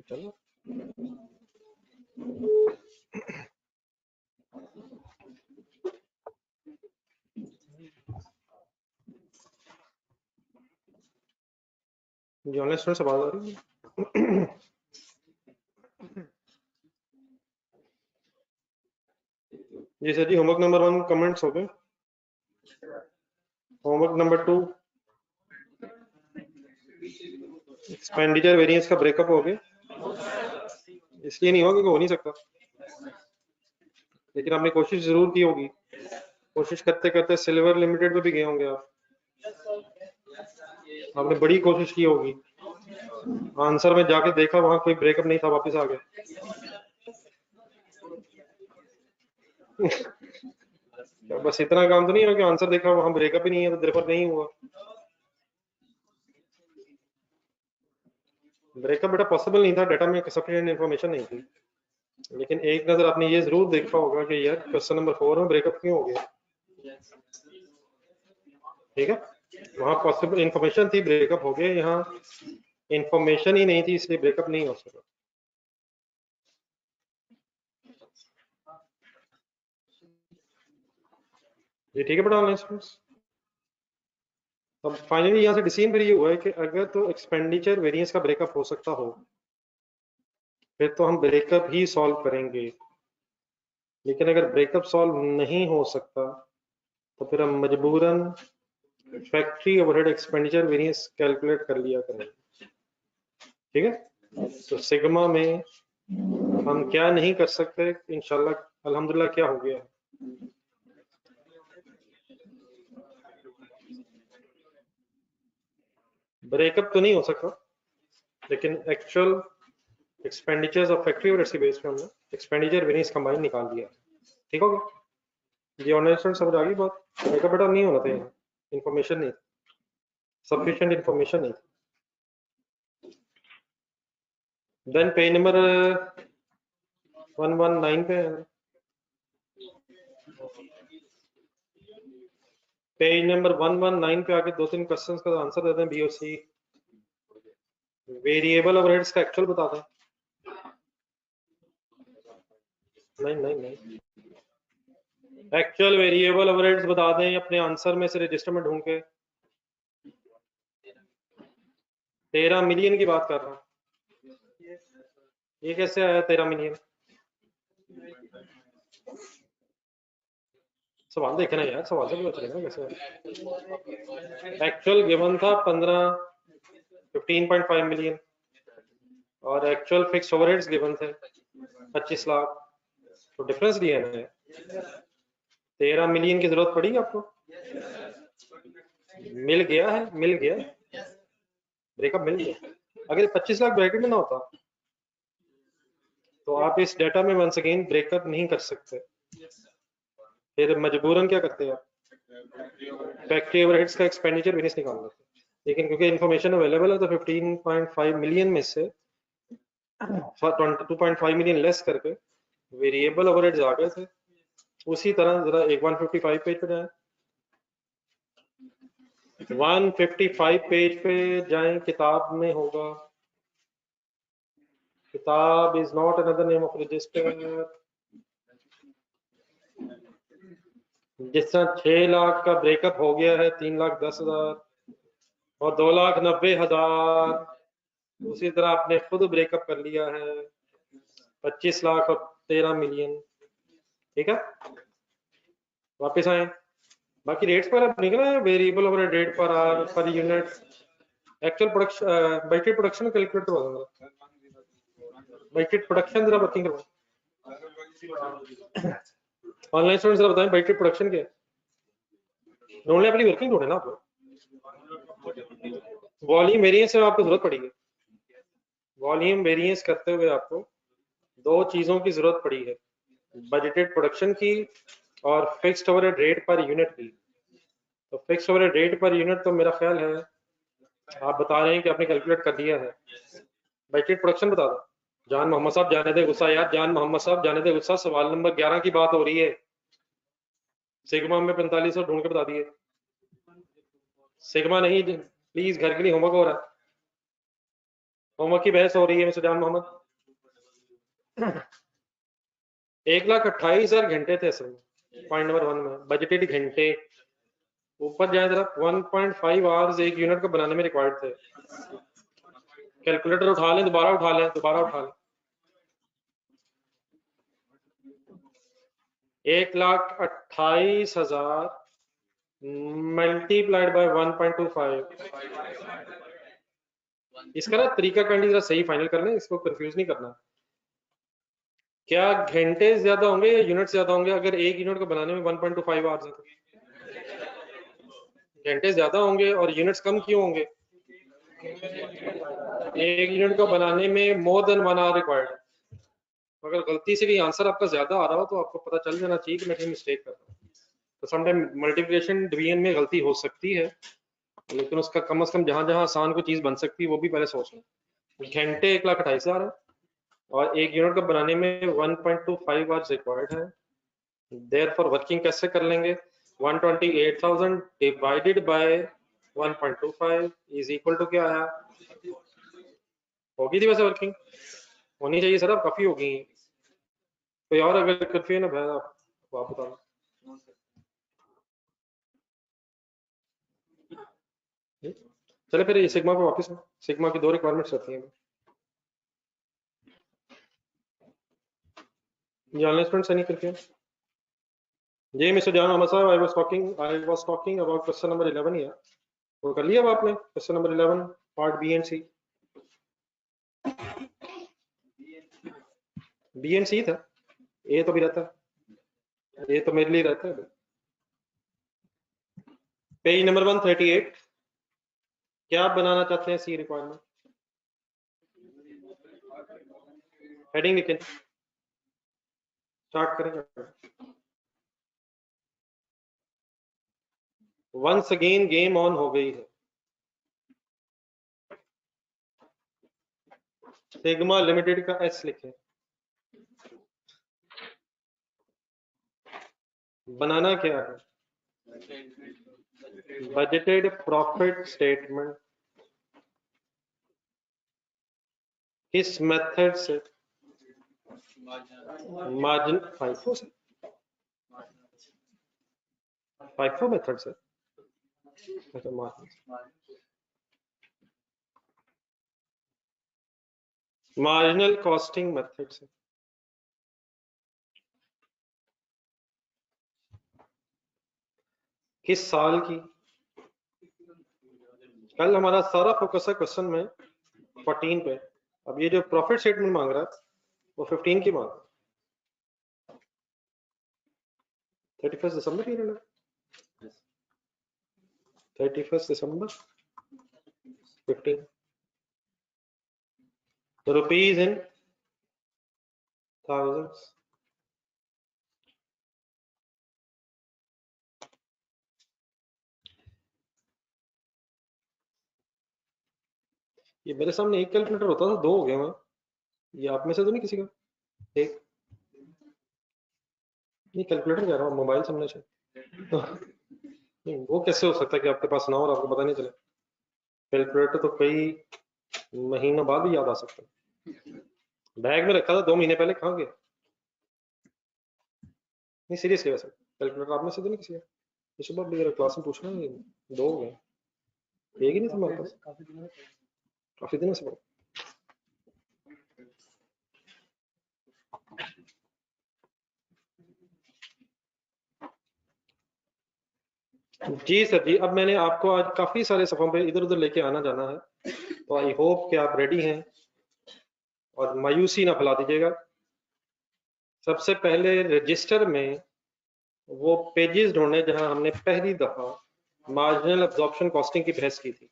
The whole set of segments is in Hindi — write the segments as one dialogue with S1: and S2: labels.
S1: चलो जी ऑनलाइन स्टूडेंट से बात आ रही है। जी सर जी, होमवर्क नंबर 1 कमेंट्स हो गए। होमवर्क नंबर 2 एक्सपेंडिचर वेरिएंस का ब्रेकअप हो गया। इसलिए नहीं होगा कि हो नहीं सकता, लेकिन आपने कोशिश जरूर की होगी। कोशिश करते करते सिल्वर लिमिटेड पे भी गए होंगे आप। आपने बड़ी कोशिश की होगी। आंसर में जाके देखा, वहां कोई ब्रेकअप नहीं था, वापस आ गए। बस इतना काम तो नहीं है कि आंसर देखा वहां ब्रेकअप ही नहीं है तो रेफर नहीं हुआ। ब्रेकअप बेटा पॉसिबल नहीं था, डाटा में सफिशिएंट इन्फॉर्मेशन नहीं थी। लेकिन एक नजर आपने ये जरूर देखा होगा कि यार क्वेश्चन नंबर 4 में ब्रेकअप क्यों हो गया। ठीक है, वहां पॉसिबल इन्फॉर्मेशन थी, ब्रेकअप हो गया। यहाँ इन्फॉर्मेशन ही नहीं थी, इसलिए ब्रेकअप नहीं हो सका। ये ठीक है बेटा ऑनलाइन स्टूडेंट्स। अब फाइनली यहाँ से डिसीजन फिर ये हुआ है कि अगर तो एक्सपेंडिचर वेरिएंस का ब्रेकअप हो सकता हो फिर तो हम ब्रेकअप ही सॉल्व करेंगे। लेकिन अगर ब्रेकअप सॉल्व नहीं हो सकता तो फिर हम मजबूरन factory overhead expenditure variance calculate कर लिया करेंगे। ठीक है, तो सिग्मा में हम क्या नहीं कर सकते, इंशाल्लाह अल्हम्दुलिल्लाह क्या हो गया है। ब्रेकअप तो नहीं हो सकता, लेकिन actual expenditures of factory overheads के बेस पे हमने एक्सपेंडिचर वेरिएंस कंबाइन निकाल दिया। ठीक हो गया। ये ऑनलाइन स्टूडेंट समझ आ गई बात। ब्रेकअप बेटा नहीं होना था, यहाँ इन्फॉर्मेशन नहीं, सफिशिएंट इन्फॉर्मेशन नहीं। देन पेज नंबर 119 पे पेज नंबर 119 पे आके 2-3 क्वेश्चंस का आंसर देते हैं। बीओसी वेरिएबल ओवरहेड्स का एक्चुअल बता दें। नहीं, एक्चुअल वेरिएबल ओवरहेड्स बता दें अपने आंसर में से रजिस्टर में ढूंढ के। 13 मिलियन की बात कर रहा हूँ। ये कैसे आया 13 मिलियन? सवाल देखे ना यार, सवाल से पता चलेगा कैसे। एक्चुअल गिवन था 15.5 मिलियन और एक्चुअल फिक्स ओवरहेड्स गिवन थे 25 लाख। तो डिफरेंस दिया है। 13 मिलियन की जरूरत पड़ी आपको? मिल गया है, मिल गया, ब्रेकअप मिल गया। अगर 25 लाख ब्रैकेट में ना होता तो आप इस डेटा में वंस अगेन ब्रेकअप नहीं कर सकते। फिर मजबूरन क्या करते हैं आप, फैक्ट्री ओवरहेड्स का एक्सपेंडिचर वेरिएंस निकाल लेते हैं। लेकिन क्योंकि इन्फॉर्मेशन अवेलेबल है तो 15.5 मिलियन में से 2.5 मिलियन लेस करके वेरिएबल ओवरहेड्स आ गए थे। उसी तरह जरा एक 155 पेज पे जाएं, 155 पेज पे जाएं, किताब में होगा। किताब is not another name of register. जिस तरह 6 लाख का ब्रेकअप हो गया है 3,10,000 और 2,90,000, उसी तरह आपने खुद ब्रेकअप कर लिया है 25 लाख और 13 मिलियन। ठीक है, वापस आए। बाकी रेट्स पर अब निकला है, variable over rate per hour per unit actual production budgeted production calculate करवा दूंगा। बाइटेड प्रोडक्शन जरा वर्किंग करवाओ। ऑनलाइन स्टूडेंट जरा बताएं बाइटेड प्रोडक्शन क्या है। ओनली अपनी वर्किंग ढूंढे ना आप। वॉल्यूम वेरिएंस में आपको जरूरत पड़ेगी। वॉल्यूम वेरिएंस करते हुए आपको दो चीजों की जरूरत पड़ी है, बजटेड प्रोडक्शन की और fixed overhead rate per unit की। तो fixed overhead rate per unit तो मेरा ख्याल है आप बता रहे हैं कि आपने कैलकुलेट कर दिया है। बजटेड प्रोडक्शन बता दो। जान मोहम्मद साहब जाने दे गुस्सा यार, जान मोहम्मद साहब जाने दे गुस्सा। सवाल नंबर 11 की बात हो रही है। सिग्मा में 4500 ढूंढ के बता दिए। सिग्मा नहीं, प्लीज घर के लिए होमवर्क हो रहा है, होमवर्क की बहस हो रही है मिस्टर जान मोहम्मद। 1,28,000 घंटे थे असल में पॉइंट नंबर 1 में बजटेड घंटे। ऊपर जाए जरा 1.5 आवर्स एक यूनिट को बनाने में रिक्वायर्ड थे। कैलकुलेटर उठा लें, दोबारा उठा लें, दोबारा उठा लें। 1,28,000 मल्टीप्लाइड बाय 1.25। इसका ना तरीका करनी जरा सही फाइनल कर लें, इसको कंफ्यूज नहीं करना। क्या घंटे ज्यादा होंगे या यूनिट ज्यादा होंगे? अगर एक यूनिट को बनाने में 1.25 आवर्स है तो घंटे ज्यादा होंगे, और यूनिट्स कम क्यों होंगे? एक यूनिट को बनाने में मोर देन 1 आवर रिक्वायर्ड है। अगर गलती से भी आंसर आपका ज्यादा आ रहा हो तो आपको पता चल जाना चाहिए कि मैं कहीं मिस्टेक कर रहा हूँ। तो समटाइम मल्टीप्लिकेशन डिवीजन में गलती हो सकती है, लेकिन उसका कम से कम जहां जहां आसान कोई चीज बन सकती है वो भी पहले सोच लें। घंटे 1,28,000 है और एक यूनिट को बनाने में 1.25 आवर्स रिक्वायर्ड है। देयरफॉर वर्किंग कैसे कर लेंगे? 128,000 divided by 1.25 is equal to क्या आया? होगी थी वैसे वर्किंग होनी चाहिए सर, अब काफी होगी। कोई और अगर कंफ्यूजन है आप बता दो। चले फिर ये सिग्मा पे वापस है। सिग्मा की 2 रिक्वायरमेंट्स रहती हैं। ये ऑनलाइन स्टूडेंट्स नहीं करके जी mister Jan Ahmad sahab, I was talking about question number 11 here. वो कर लिया अब आपने question number 11 part B and C? B and C था, ए तो भी रहता है, ए तो मेरे लिए रहता है। पेज नंबर 138, क्या आप बनाना चाहते हैं? सी रिक्वायरमेंट हेडिंग लिखें, स्टार्ट करेंगे। वंस अगेन गेम ऑन हो गई है। सिग्मा लिमिटेड का एस लिखें। बनाना क्या है? बजटेड प्रॉफिट स्टेटमेंट किस मेथड से? मार्जिन फाइफो से, फाइफो मेथड से। अच्छा मार्जिनल कॉस्टिंग मेथड से। किस साल की? कल हमारा सारा फोकस है क्वेश्चन में 14 पे। अब ये जो प्रॉफिट स्टेटमेंट मांग रहा है वो 15 की मांग 31 दिसंबर की रहना, 31 दिसंबर 15 रुपीज इन थाउजेंड्स। ये मेरे सामने एक कैलकुलेटर होता था, 2 हो गए हैं। ये आप में से तो नहीं किसी का? एक नहीं कैलकुलेटर कह रहा हूँ, मोबाइल सामने से तो नहीं, वो कैसे हो सकता है कि आपके पास ना हो और आपको पता नहीं चले? कैलकुलेटर तो कई महीनों बाद भी याद आ सकता है। बैग में रखा था 2 महीने पहले, कहाँ गया? नहीं सीरियसली वैसे कैलकुलेटर आप में से तो नहीं किसी का? ये सुबह भी क्लास में पूछना, 2 हो गए, एक ही नहीं था हमारे पास काफी दिनों से। जी सर जी, अब मैंने आपको आज काफी सारे सफों पे इधर उधर लेके आना जाना है, तो आई होप कि आप रेडी हैं और मायूसी ना फैला दीजिएगा। सबसे पहले रजिस्टर में वो पेजेस ढूंढने जहां हमने पहली दफा मार्जिनल एब्जॉर्प्शन कॉस्टिंग की बहस की थी।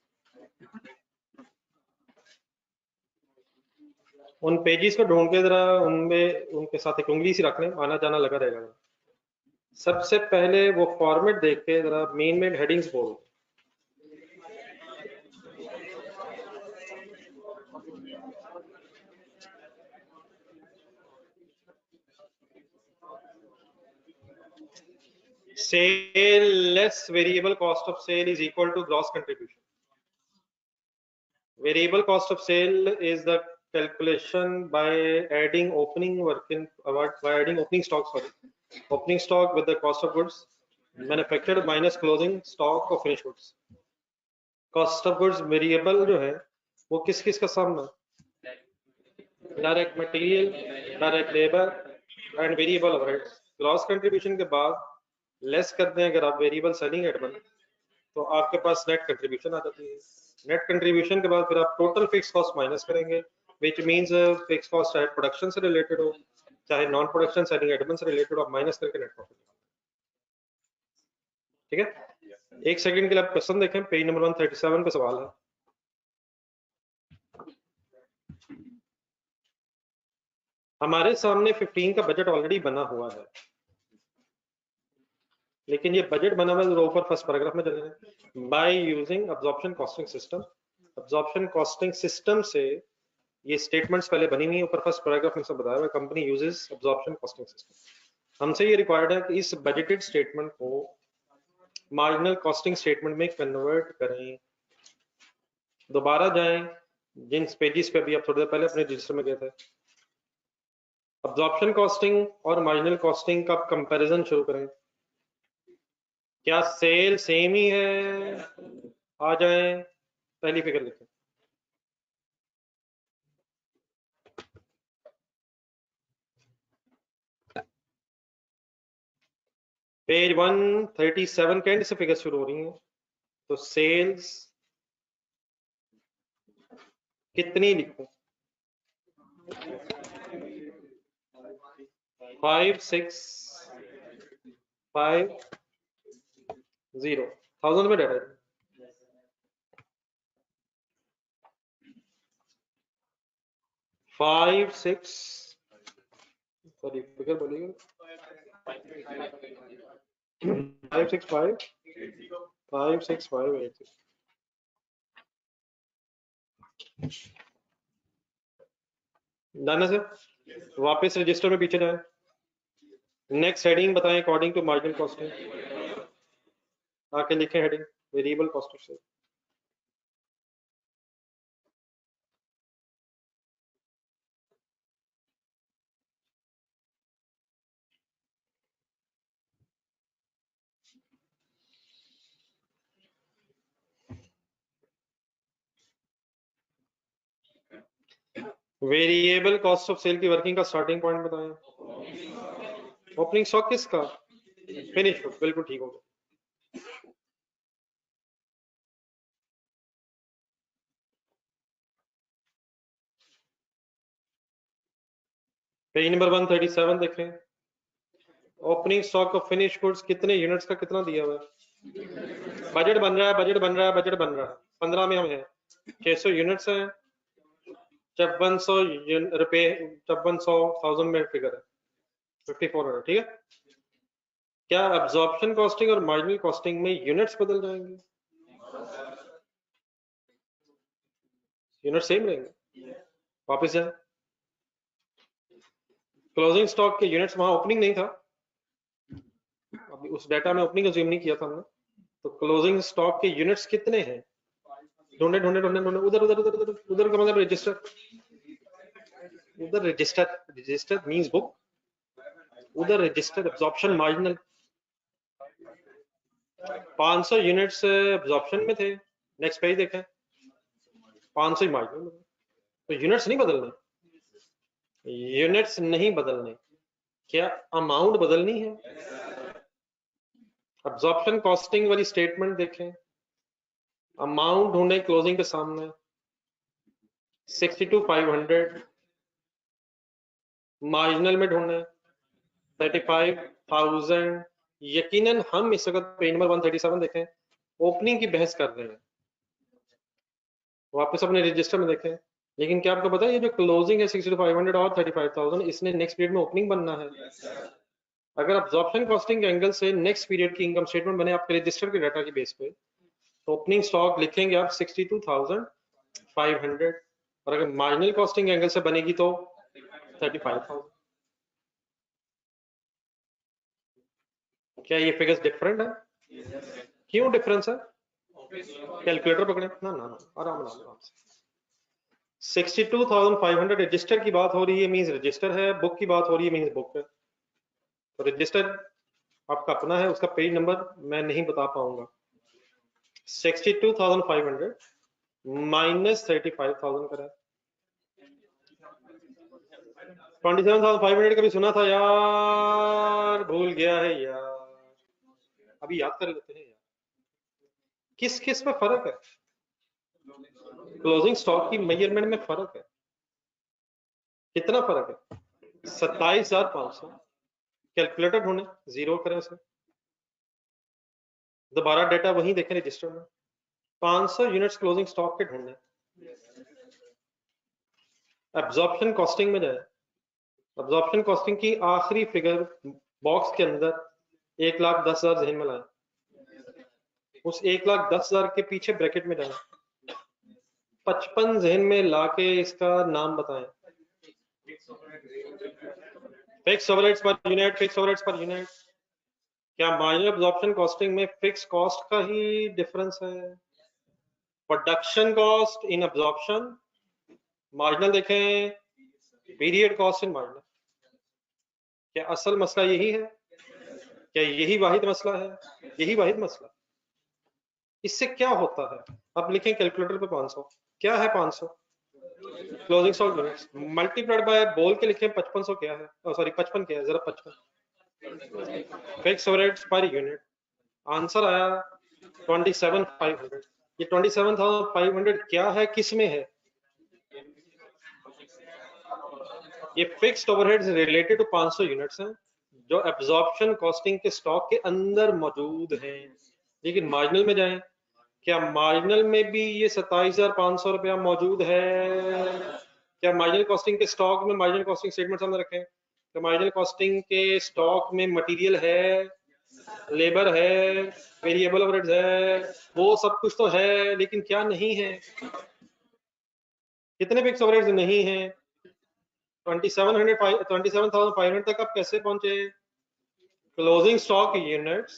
S1: उन पेजेस को ढूंढ के जरा उनमें उनके साथ एक उंगली सी रख लें, आना जाना लगा रहेगा। सबसे पहले वो फॉर्मेट देख के जरा मेन हेडिंग्स बोल। Sale less variable cost of sale is equal to gross contribution. Variable cost of sale is the calculation by adding opening stock, opening stock with the cost of goods manufactured minus closing stock of finished goods. Cost of goods variable जो है वो किस किस का सम है? Direct material, direct labour and variable overheads. Gross contribution के बाद लेस करते हैं अगर आप वेरिएबल सेलिंग एडमन, तो आपके पास नेट कंट्रीब्यूशन आ जाती है। नेट कंट्रीब्यूशन के बाद फिर आप टोटल फिक्स कॉस्ट माइनस करेंगे, विच मींस फिक्स कॉस्ट चाहे प्रोडक्शन से रिलेटेड हो चाहे नॉन प्रोडक्शन सेलिंग एडमन से रिलेटेड हो, आप माइनस करके नेट प्रॉफिट। ठीक है, एक सेकंड के लिए आप क्वेश्चन देखें, पेज नंबर 137 पे सवाल है। हमारे सामने 15 का बजट ऑलरेडी बना हुआ है, लेकिन ये बजट बना हुआ है ऊपर फर्स्ट पैराग्राफ में चले जाएं। By using absorption costing system, absorption costing system से ये स्टेटमेंट्स पहले बनी हुई है, ऊपर फर्स्ट पैराग्राफ में सब बताया हुआ है, company uses absorption costing system. हमसे ये रिक्वायर्ड है कि इस बजटेड स्टेटमेंट को मार्जिनल कॉस्टिंग स्टेटमेंट में कन्वर्ट करें। दोबारा जाएं जिन पेजेस पे अभी आप थोड़ी देर पहले अपने रजिस्टर में गए थे, अब्जॉर्प्शन कॉस्टिंग और मार्जिनल कॉस्टिंग का कंपैरिजन शुरू करें। क्या सेल सेम ही है? आ जाएं, पहली फिगर लिखें। पेज 137 के एंड से फिगर शुरू हो रही है, तो सेल्स कितनी लिखूं? 5650 में डाटा 56, सॉरी फिगर बोलिएगा, 565 जाना सर, वापस रजिस्टर में पीछे जाए। नेक्स्ट हेडिंग बताएं अकॉर्डिंग टू मार्जिनल कॉस्टिंग, आके लिखें heading variable cost of sale. Variable cost of sale की वर्किंग का स्टार्टिंग पॉइंट बताएं। ओपनिंग स्टॉक किसका? फिनिश गुड, बिल्कुल ठीक हो गया। पेज नंबर 137 देखें, opening stock of finish goods कितने यूनिट्स का कितना दिया हुआ है? बजट बन रहा है, बजट बन रहा है, बजट बन रहा है। 15 में हम हैं, 600 यूनिट्स हैं, 5400 रुपए, 5400 में फिगर है 5400। ठीक है, क्या अब्जॉर्प्शन कॉस्टिंग और मार्जिनल कॉस्टिंग में यूनिट्स बदल जाएंगे? यूनिट सेम रहेंगे। वापस जाए, क्लोजिंग स्टॉक के यूनिट्स, वहां ओपनिंग नहीं था, अभी उस डाटा में ओपनिंग अज्यूम नहीं किया था हमने, तो क्लोजिंग स्टॉक के यूनिट्स कितने हैं? ढूंढे ढूंढे ढूंढे ढूंढे, उधर उधर उधर उधर उधर का मतलब रजिस्टर, उधर रजिस्टर, रजिस्टर मींस बुक, उधर register absorption marginal. 500 units absorption में थे, नेक्स्ट पेज देखें, 500 मार्जिनल में, तो यूनिट्स नहीं बदलने, यूनिट्स नहीं बदलने, क्या अमाउंट बदलनी है? अब्जॉर्प्शन कॉस्टिंग वाली स्टेटमेंट देखें, अमाउंट ढूंढे क्लोजिंग के सामने 62,500, मार्जिनल में ढूंढे 35,000। यकीनन हम इस वक्त पेज नंबर 137 देखें, ओपनिंग की बहस कर रहे हैं, वापस अपने रजिस्टर में देखें, लेकिन क्या आपको पता है ये जो क्लोजिंग है 62,500 और 35,000, इसने नेक्स्ट पीरियड में ओपनिंग बनना है। अगर अब्जॉर्प्शन कॉस्टिंग के एंगल से नेक्स्ट पीरियड की इनकम स्टेटमेंट बने आपके रजिस्टर के डाटा की बेस पे, तो ओपनिंग स्टॉक लिखेंगे आप 62,500, और अगर मार्जिनल कॉस्टिंग एंगल से बनेगी तो 35,000। क्या ये फिगर्स डिफरेंट है? क्यों डिफरेंस है? कैलकुलेटर पकड़े ना ना ना, आराम से। 62,500 रजिस्टर की बात हो रही है, मींस रजिस्टर है, बुक की बात हो रही है, मींस बुक है। तो रजिस्टर आपका अपना है, उसका पेज नंबर मैं नहीं बता पाऊंगा। 62,500 माइनस 35,000 करें। 27,500 कभी सुना था यार, भूल गया है यार, अभी याद कर लेते हैं यार। किस किस में फर्क है? क्लोजिंग स्टॉक की मेजरमेंट में फर्क है। कितना फर्क है? 27,500। कैलकुलेटर ढूंढे, जीरो करें उसे, दोबारा डेटा वहीं देखें रजिस्टर में, 500 यूनिट्स क्लोजिंग स्टॉक के ढूंढने। एब्जॉर्प्शन कॉस्टिंग में जाए, एब्जॉर्प्शन कॉस्टिंग की आखिरी फिगर बॉक्स के अंदर 1,10,000 जहन में लाए, उस 1,10,000 के पीछे ब्रैकेट में जाए, 55 जहन में लाके इसका नाम बताएं। Fix overheads per unit, fix overheads per unit. क्या मार्जिनल एब्जॉर्प्शन कॉस्टिंग में फिक्स कॉस्ट का ही डिफरेंस है? Production cost in absorption, marginal देखें, पीरियड कॉस्ट इन मार्जिनल। क्या असल मसला यही है? क्या यही वाहिद मसला है? यही वाहिद मसला। इससे क्या होता है? अब लिखें कैलकुलेटर पे 500। क्या है 500? Closing stock units multiplied by बोल के लिखें 5500 क्या है, सॉरी 55 क्या है, जरा 55 fix overheads per unit. Answer आया 27,500। ये 27,500 क्या है, किस में है? ये fixed overheads related to 500 units हैं जो एब्जॉर्प्शन कॉस्टिंग के स्टॉक के अंदर मौजूद हैं। लेकिन मार्जिनल में जाएं, क्या मार्जिनल में भी ये 27,500 रुपया मौजूद है? क्या मार्जिनल कॉस्टिंग के स्टॉक में मार्जिनल कॉस्टिंग स्टेटमेंट सामने रखें, तो मार्जिनल कॉस्टिंग के स्टॉक में मटेरियल है, लेबर है, वेरिएबल ओवरहेड्स है, वो सब कुछ तो है, लेकिन क्या नहीं है? कितने फिक्स ओवरहेड्स नहीं है? 27,500 तक आप कैसे पहुंचे? Closing stock units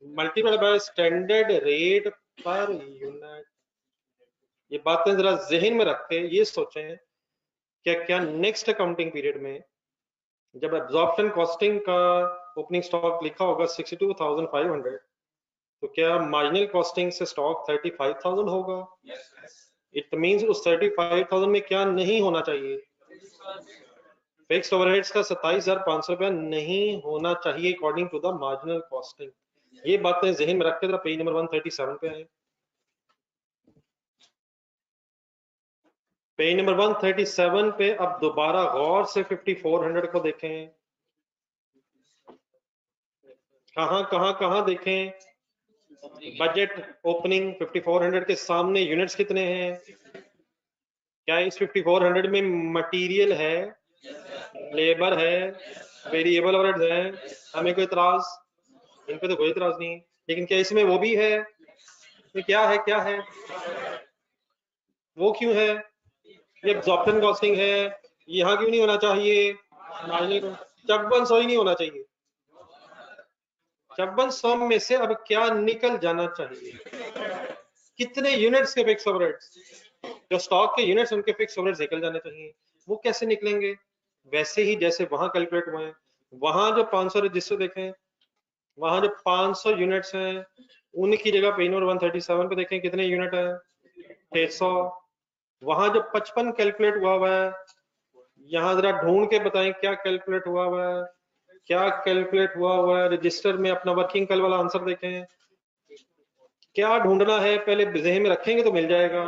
S1: multiplied by standard rate per unit. ये बातें जरा जहन में रख के ये सोचें, क्या नेक्स्ट अकाउंटिंग पीरियड में जब एब्जॉर्प्शन कॉस्टिंग का ओपनिंग स्टॉक लिखा होगा 62,500, तो क्या मार्जिनल कॉस्टिंग से स्टॉक 35,000 होगा? इट मींस उस 35,000 में क्या नहीं होना चाहिए? फिक्स्ड ओवरहेड्स का 27,500 रुपया नहीं होना चाहिए according to the marginal costing. ये बातें जहन में रख के जरा पेज नंबर 137 पे आए। पेज नंबर 137 पे अब दोबारा गौर से 5400 को देखें। कहां देखें? बजट ओपनिंग 5400 के सामने यूनिट्स कितने हैं? क्या इस 5400 में मटेरियल है, लेबर है, वेरिएबल ओवरहेड्स है? हमें कोई इतराज? इन पे तो कोई इतराज नहीं, लेकिन क्या इसमें वो भी है? ये क्या है? वो क्यों है? ये एब्जॉर्प्शन कॉस्टिंग है, यहाँ क्यों नहीं होना चाहिए? चब्बन सौ ही नहीं होना चाहिए। 5600 में से अब क्या निकल जाना चाहिए? कितने यूनिट्स के फिक्स ओवरहेड्स? जो स्टॉक के यूनिट्स उनके फिक्स ओवरहेड्स निकल जाने चाहिए। वो कैसे निकलेंगे? वैसे ही जैसे वहां कैलकुलेट हुए हैं। वहां जो 500 रजिस्टर देखें, वहां जो 500 यूनिट्स हैं, उनकी जगह पेज नंबर 137 पे देखें कितने यूनिट है? 600। वहां जो 55 कैलकुलेट हुआ है, यहाँ जरा ढूंढ के बताएं क्या कैलकुलेट हुआ है, क्या कैलकुलेट हुआ है रजिस्टर में। अपना वर्किंग कल वाला आंसर देखें, क्या ढूंढना है पहले जहन में रखेंगे तो मिल जाएगा।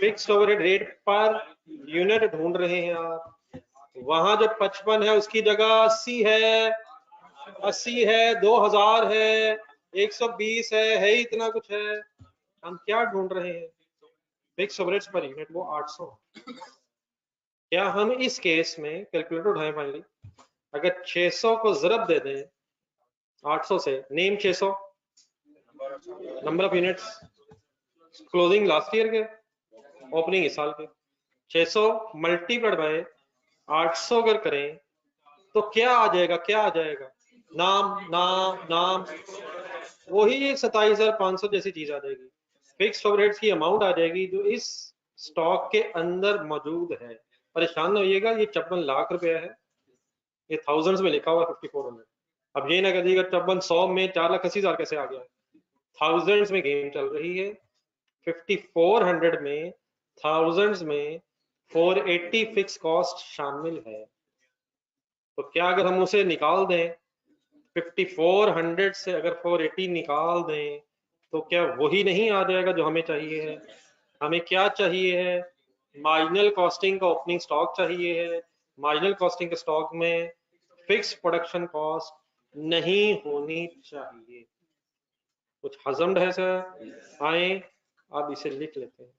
S1: Fixed overhead rate per unit ढूंढ रहे हैं आप। वहां जो 55 है उसकी जगह 80 है, 80 है, 2000 है, 120 है इतना कुछ है। हम क्या ढूंढ रहे हैं? फिक्स ओवरहेड्स पर यूनिट, वो 800। क्या हम इस केस में कैलकुलेटर उठाएं फाइनली, अगर 600 को जरब दे दें 800 से, name 600, number of units closing last year के, ओपनिंग इस साल के, 600 मल्टीप्लाइड बाय 800 अगर करें तो क्या आ जाएगा? नाम वही 27,500 जैसी चीज आ जाएगी। फिक्स्ड ओवरहेड्स की अमाउंट आ जाएगी जो इस स्टॉक के अंदर मौजूद है। परेशान न होइएगा, ये 54 लाख रुपया है, ये थाउजेंड्स में लिखा हुआ 5400। अब ये ना कहिएगा 5400 में 4,80,000 कैसे आ गया। थाउजेंड्स में गेम चल रही है, 5400 में, थाउजेंड्स में 480 फिक्स कॉस्ट शामिल है। तो क्या अगर हम उसे निकाल दें 5400 से, अगर 480 निकाल दें तो क्या वही नहीं आ जाएगा जो हमें चाहिए है। हमें क्या चाहिए है, मार्जिनल कॉस्टिंग का ओपनिंग स्टॉक चाहिए है। मार्जिनल कॉस्टिंग के स्टॉक में फिक्स प्रोडक्शन कॉस्ट नहीं होनी चाहिए। कुछ हजम्ड है सर? आए आप इसे लिख लेते हैं,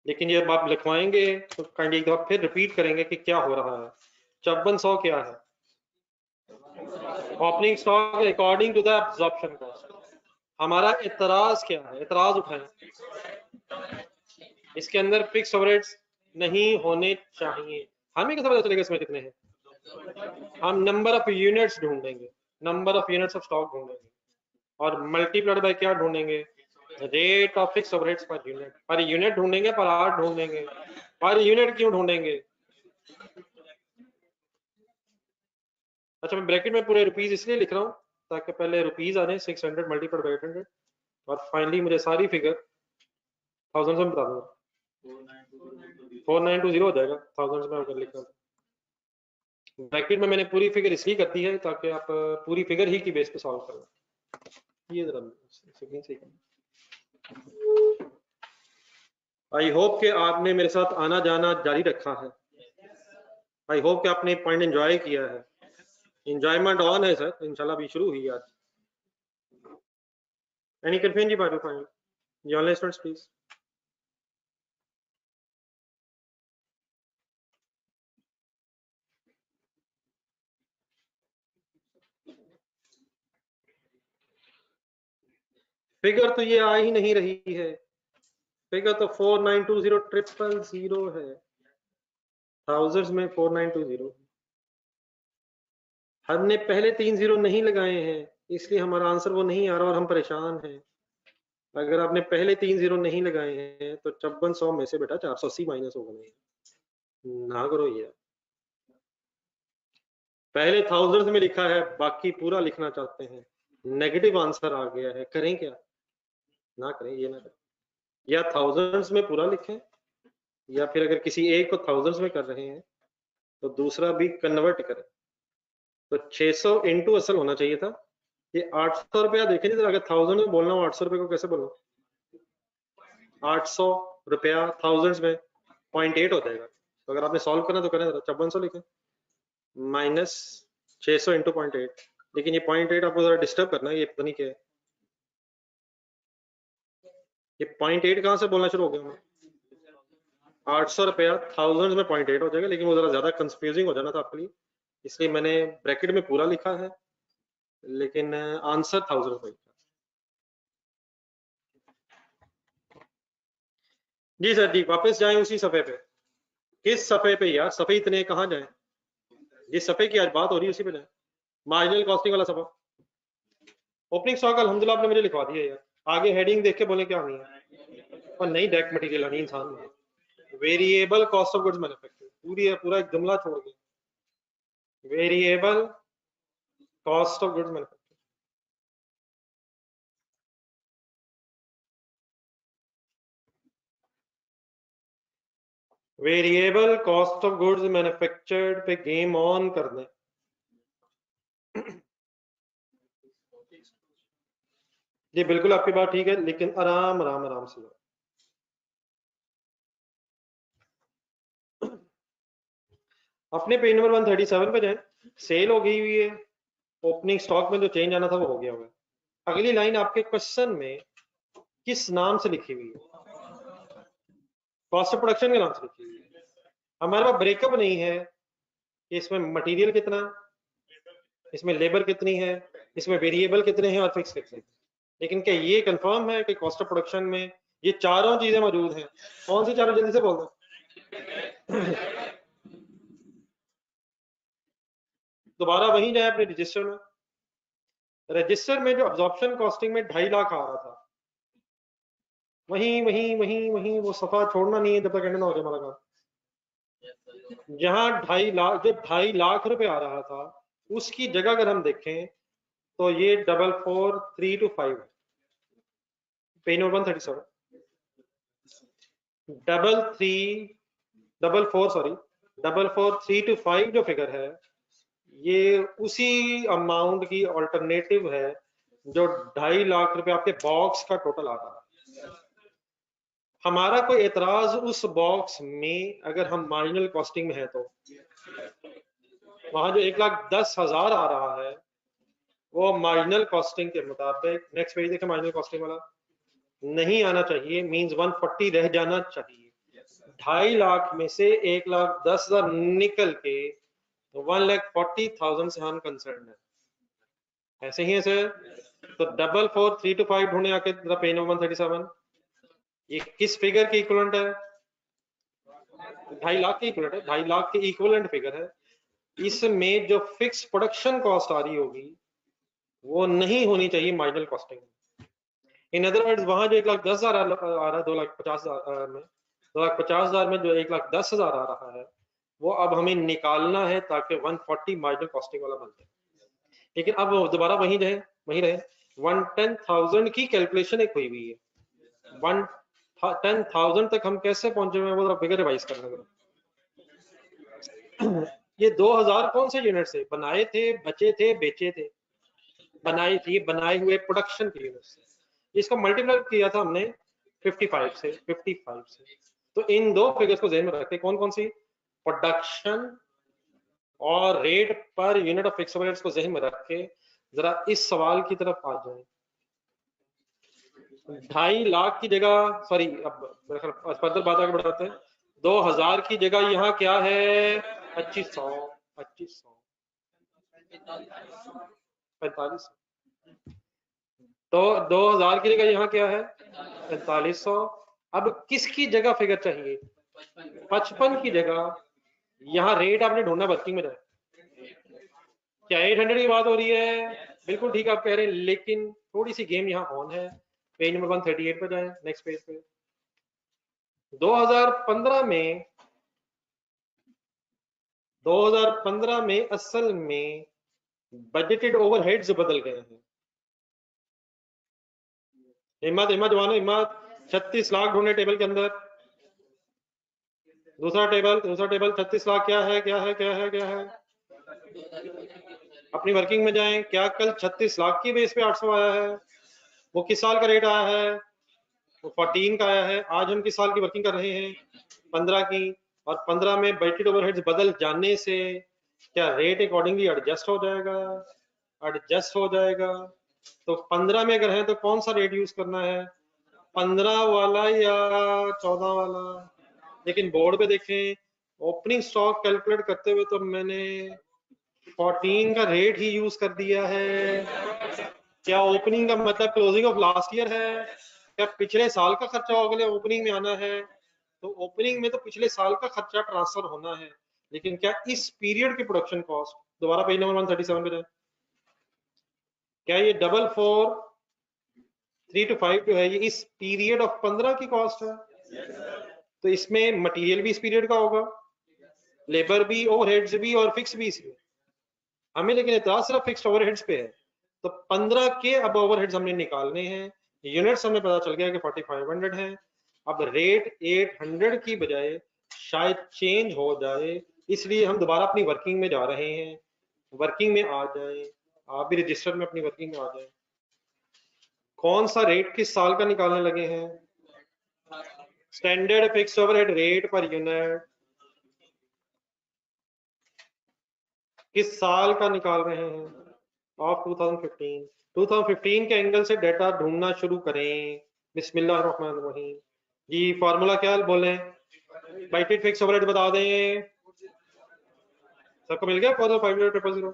S1: लेकिन ये आप लिखवाएंगे तो काइंडली एक बार फिर रिपीट करेंगे कि क्या हो रहा है। 5400 क्या है, opening stock according to the absorption cost. हमारा इतराज क्या है, इतराज उठाएं, इसके अंदर फिक्स ओवरहेड्स नहीं होने चाहिए। हमें कैसे पता चलेगा इसमें कितने हैं? हम नंबर ऑफ यूनिट्स ढूंढेंगे, number of units of stock ढूंढेंगे, और मल्टीप्लाइड बाय क्या ढूंढेंगे, rate of fix overheads per unit. Per unit ढूंढेंगे, पर आर ढूंढेंगे। पर यूनिट क्यों ढूंढेंगे? अच्छा, मैं ब्रैकेट में पूरे रुपीज इसलिए लिख रहा हूँ ताकि पहले रुपीज आ रहे हैं 600 मल्टीप्लाइड बाय 800, और फाइनली मुझे सारी फिगर थाउजेंड्स में बता दूंगा। 4920 हो जाएगा थाउजेंड्स में अगर लिखना। ब्रैकेट में मैंने पूरी फिगर इसलिए कर दी है ताकि आप पूरी फिगर ही की बेस पे सॉल्व करें। ये जरा सही। आई होप कि आपने मेरे साथ आना जाना जारी रखा है। आई होप कि आपने पॉइंट एंजॉय किया है। एंजॉयमेंट ऑन है सर, इंशाल्लाह भी शुरू हुई आज। एनी कंफ्यूजन जी बात final ji online students please. Figure तो ये आ ही नहीं रही है, फिगर तो 4920,000 है, थाउजेंड्स में 4920। हमने पहले 3 जीरो नहीं लगाए हैं, इसलिए हमारा आंसर वो नहीं आ रहा और हम परेशान हैं। अगर आपने पहले 3 जीरो नहीं लगाए हैं तो 5600 में से बेटा 480 माइनस हो गए ना करो ये। पहले थाउजेंड्स में लिखा है, बाकी पूरा लिखना चाहते हैं, नेगेटिव आंसर आ गया है, करें क्या? ना करें, ये ना करें। या थाउजेंड्स में पूरा लिखें, या फिर अगर किसी एक को थाउजेंड्स में कर रहे हैं तो दूसरा भी कन्वर्ट करें। तो 600 इंटू असल होना चाहिए था, ये 800 रुपया देखें। अगर थाउजेंड में बोलना हो 800 रुपये को कैसे बोलो? 800 रुपया थाउजेंड्स में 0.8 हो जाएगा। तो अगर आपने सॉल्व करना तो करें, 5600 लिखें माइनस 600 इंटू 0.8। लेकिन ये 0.8 आपको जरा डिस्टर्ब करना है, ये पता नहीं क्या है। ये 0.8 कहाँ से बोलना शुरू हो गया? 800 रुपया थाउजेंड में 0.8 हो जाएगा, लेकिन वो जरा ज्यादा कंफ्यूजिंग हो जाना था आपके लिए, इसलिए मैंने ब्रैकेट में पूरा लिखा है, लेकिन आंसर 1000 रुपये। जी सर जी, वापस जाएं उसी सफे पे। किस सफे पे यार? सफे इतने कहाँ जाएं? जिस सफे की आज बात हो रही है उसी पे जाएं। मार्जिनल कॉस्टिंग वाला सफा। ओपनिंग स्टॉक अल्हम्दुलिल्लाह आपने मुझे लिखवा दिया यार, आगे हेडिंग देख के बोले क्या नहीं है, और नई डायरेक्ट मटेरियल आनी इंसान में। Variable cost of goods manufacture, पूरा एक जुमला छोड़ गया। Variable cost of goods manufacture. Variable cost of goods manufactured पे गेम ऑन कर दें। जी बिल्कुल आपकी बात ठीक है, लेकिन आराम आराम आराम से। अपने पेज नंबर 137 पे जाएं। सेल हो गई हुई है, ओपनिंग स्टॉक में जो चेंज आना था वो हो गया हुआ है। अगली लाइन आपके क्वेश्चन में किस नाम से लिखी हुई है? कॉस्ट ऑफ प्रोडक्शन के नाम से लिखी हुई है। हमारे पास ब्रेकअप नहीं है कि इसमें मटेरियल कितना, इसमें लेबर कितनी है, इसमें वेरिएबल कितने हैं और फिक्स कितने हैं। लेकिन क्या ये कंफर्म है कि कॉस्ट ऑफ प्रोडक्शन में ये चारों चीजें मौजूद हैं? कौन सी चारों? जल्दी से बोल दो। दोबारा वहीं जाए अपने रजिस्टर में। रजिस्टर में जो अब्जॉर्प्शन कॉस्टिंग में 2.5 लाख आ रहा था, वहीं वो सफा छोड़ना नहीं है जब तक एंड ना हो जाए हमारा काम। जहां 2.5 लाख रुपए आ रहा था उसकी जगह अगर हम देखें तो ये 44325 पेज नंबर 137 44325 जो फिगर है ये उसी अमाउंट की ऑल्टरनेटिव है जो 2.5 लाख रुपए आपके बॉक्स का टोटल आ रहा है। हमारा कोई एतराज उस बॉक्स में अगर हम मार्जिनल कॉस्टिंग में है तो वहां जो 1,10,000 आ रहा है वो मार्जिनल कॉस्टिंग के मुताबिक, नेक्स्ट पेज देखें, मार्जिनल कॉस्टिंग वाला नहीं आना चाहिए, मींस 140 रह जाना चाहिए। 2.5 लाख में से 1,10,000 निकल के 1,40,000 से हम कंसर्न है। ऐसे ही है सर। तो 44325 ढूंढे आके पेज नंबर 137, ये किस फिगर के इक्विवेलेंट है? 2.5 लाख के इक्विवेलेंट है, 2.5 लाख के इक्विवेलेंट फिगर है। इसमें जो फिक्स प्रोडक्शन कॉस्ट आ रही होगी वो नहीं होनी चाहिए marginal costing. In other words वहां जो 1,10,000 आ रहा है 2,50,000 में, 2,50,000 में जो 1,10,000 आ रहा है वो अब हमें निकालना है ताकि 140 मार्जिनल कॉस्टिंग वाला बन जाए। लेकिन अब दोबारा वहीं रहे 110,000 की कैलकुलेशन एक हुई है, 110,000 तक हम कैसे पहुंचे हुए हैं वो फिगर रिवाइज करना है। ये 2,000 कौन से यूनिट से बनाए थे, बचे थे, बेचे थे? बनाए थे, बनाए हुए प्रोडक्शन के यूनिट से। इसका मल्टीप्लाई किया था हमने 55 से। तो इन दो फिगर्स को ध्यान में रखते, कौन कौन सी? प्रोडक्शन और rate per unit of fixed overheads को ध्यान में रख के जरा इस सवाल की तरफ आ जाए। 2.5 लाख की जगह, सॉरी अब फर्दर बात आगे बढ़ाते हैं, 2,000 की जगह यहाँ क्या है? 2,500 45। तो 2,000 की जगह यहाँ क्या है? 4500। अब किसकी जगह फिगर चाहिए? 55 की जगह यहाँ रेट आपने ढूंढना वर्किंग में जाए। क्या 800 की बात हो रही है? बिल्कुल ठीक आप कह रहे हैं, लेकिन थोड़ी सी गेम यहाँ ऑन है। पेज नंबर 138 पे जाए, नेक्स्ट पेज पे। 2015 में असल में बजटेड ओवरहेड्स बदल गए हैं। हिम्मत जवानो हिम्मत। 36 लाख ढूंढे टेबल के अंदर। दूसरा टेबल 36 लाख क्या है? अपनी वर्किंग में जाएं। क्या कल 36 लाख की बेस पे 800 आया है? वो किस साल का रेट आया है? वो 14 का आया है। आज हम किस साल की वर्किंग कर रहे हैं? 15 की। और 15 में बजटेड ओवरहेड्स बदल जाने से क्या रेट अकॉर्डिंगली एडजस्ट हो जाएगा? तो 15 में अगर है तो कौन सा रेट यूज करना है? 15 वाला या 14 वाला? लेकिन बोर्ड पे देखें, ओपनिंग स्टॉक कैलकुलेट करते हुए तो मैंने 14 का रेट ही यूज कर दिया है। क्या ओपनिंग का मतलब क्लोजिंग ऑफ लास्ट ईयर है? क्या पिछले साल का खर्चा अगले ओपनिंग में आना है? तो ओपनिंग में तो पिछले साल का खर्चा ट्रांसफर होना है, लेकिन क्या इस पीरियड की प्रोडक्शन कॉस्ट, दोबारा पेज नंबर 137 पे जाए, क्या ये 44325 जो है ये इस पीरियड ऑफ 15 की कॉस्ट है? तो इसमें मटेरियल भी इस पीरियड का होगा, लेबर भी, ओवरहेड्स भी और फिक्स भी इसमें। हमें लेकिन इतना सिर्फ फिक्स्ड ओवरहेड्स पे है। तो 15 के अब ओवरहेड्स हमने निकालने हैं। यूनिट्स हमें पता चल गया कि 4500 है। अब रेट 800 की बजाय शायद चेंज हो जाए, इसलिए हम दोबारा अपनी वर्किंग में जा रहे हैं। वर्किंग में आ जाए, आप भी रजिस्टर में अपनी वर्किंग में आ जाए। कौन सा रेट किस साल का निकालने लगे हैं? Standard fix overhead rate per unit किस साल का निकाल रहे हैं? ऑफ 2015 के एंगल से डेटा ढूंढना शुरू करें। बिस्मिल्लाहिर्रहमानिर्रहीम। जी फार्मूला क्या बोले? बाइटेड फिक्स ओवरहेड बता दें। सबको मिल गया? 4500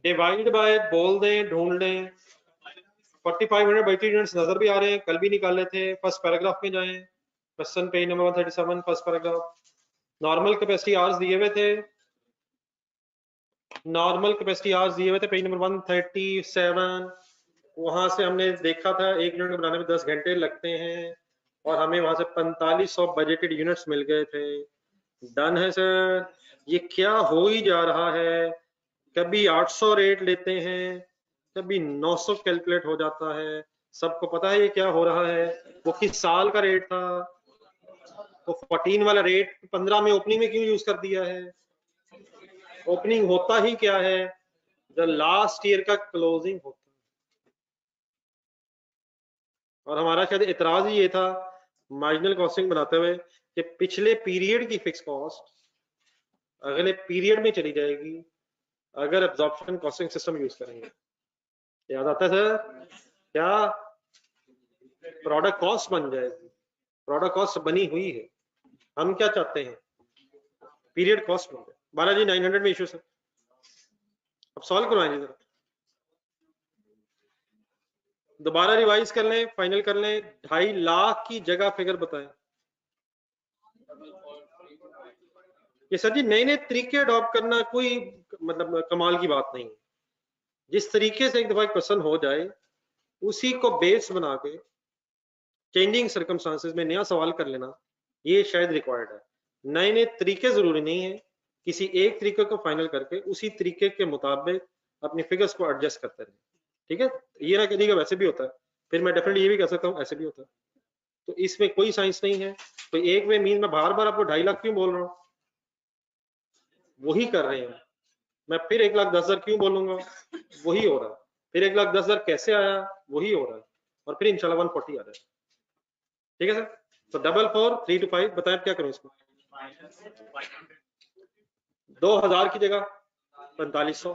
S1: डिवाइड बाय बोल दें, ढूंढ लें। 4500 बाइटेड यूनिट्स नजर भी आ रहे हैं, कल भी निकाले थे। फर्स्ट पैराग्राफ में जाएं, question page number 137 first paragraph. Normal capacity hours दिए हुए थे, पेज नंबर 137। वहां से हमने देखा था 1 यूनिट बनाने में 10 घंटे लगते हैं। और हमें वहां से 4500 बजटेड यूनिट्स मिल गए थे। डन है सर। ये क्या हो ही जा रहा है, कभी 800 रेट लेते हैं, कभी 900 कैलकुलेट हो जाता है। सबको पता है ये क्या हो रहा है। वो किस साल का रेट था, वो 14 वाला रेट 15 में ओपनिंग में क्यों यूज कर दिया है। ओपनिंग होता ही क्या है, जो लास्ट ईयर का क्लोजिंग होता है। और हमारा शायद इतराज ही ये था मार्जिनल कॉस्टिंग बनाते हुए कि पिछले पीरियड की फिक्स कॉस्ट अगले पीरियड में चली जाएगी अगर एब्जॉर्प्शन कॉस्टिंग सिस्टम यूज करेंगे। याद आता है सर क्या, प्रोडक्ट कॉस्ट बन जाएगी। प्रोडक्ट कॉस्ट बनी हुई है, हम क्या चाहते हैं पीरियड कॉस्ट बन जाए। बालाजी 900 में इश्यू सर, अब सॉल्व करवाएंगे जरा, दोबारा रिवाइज कर लें, फाइनल कर लें। 2.5 लाख की जगह फिगर बताएं। ये सर जी नए नए तरीके अडॉप्ट करना कोई मतलब कमाल की बात नहीं। जिस तरीके से एक दफा क्वेश्चन हो जाए उसी को बेस बना के चेंजिंग सर्कमस्टांसेस में नया सवाल कर लेना, ये शायद रिक्वायर्ड है। नए नए तरीके जरूरी नहीं है, किसी एक तरीके को फाइनल करके उसी तरीके के मुताबिक अपनी फिगर्स को एडजस्ट करते रहे। ठीक है, ये ना करिएगा वैसे भी होता है, फिर मैं डेफिनेटली ये भी कह सकता हूँ ऐसे भी होता है। तो इसमें कोई साइंस नहीं है। तो एक वे मीन मैं बार बार आपको 2.5 लाख क्यों बोल रहा हूँ, वही कर रहे हैं। मैं फिर 1,10,000 क्यों बोलूंगा, वही हो रहा है। फिर 1,10,000 कैसे आया, वही हो रहा है। और फिर इंशाल्लाह 140 आ जाए। ठीक है सर, तो 443 to 5 बताएं क्या करूं इसको। 2000 की जगह 4500,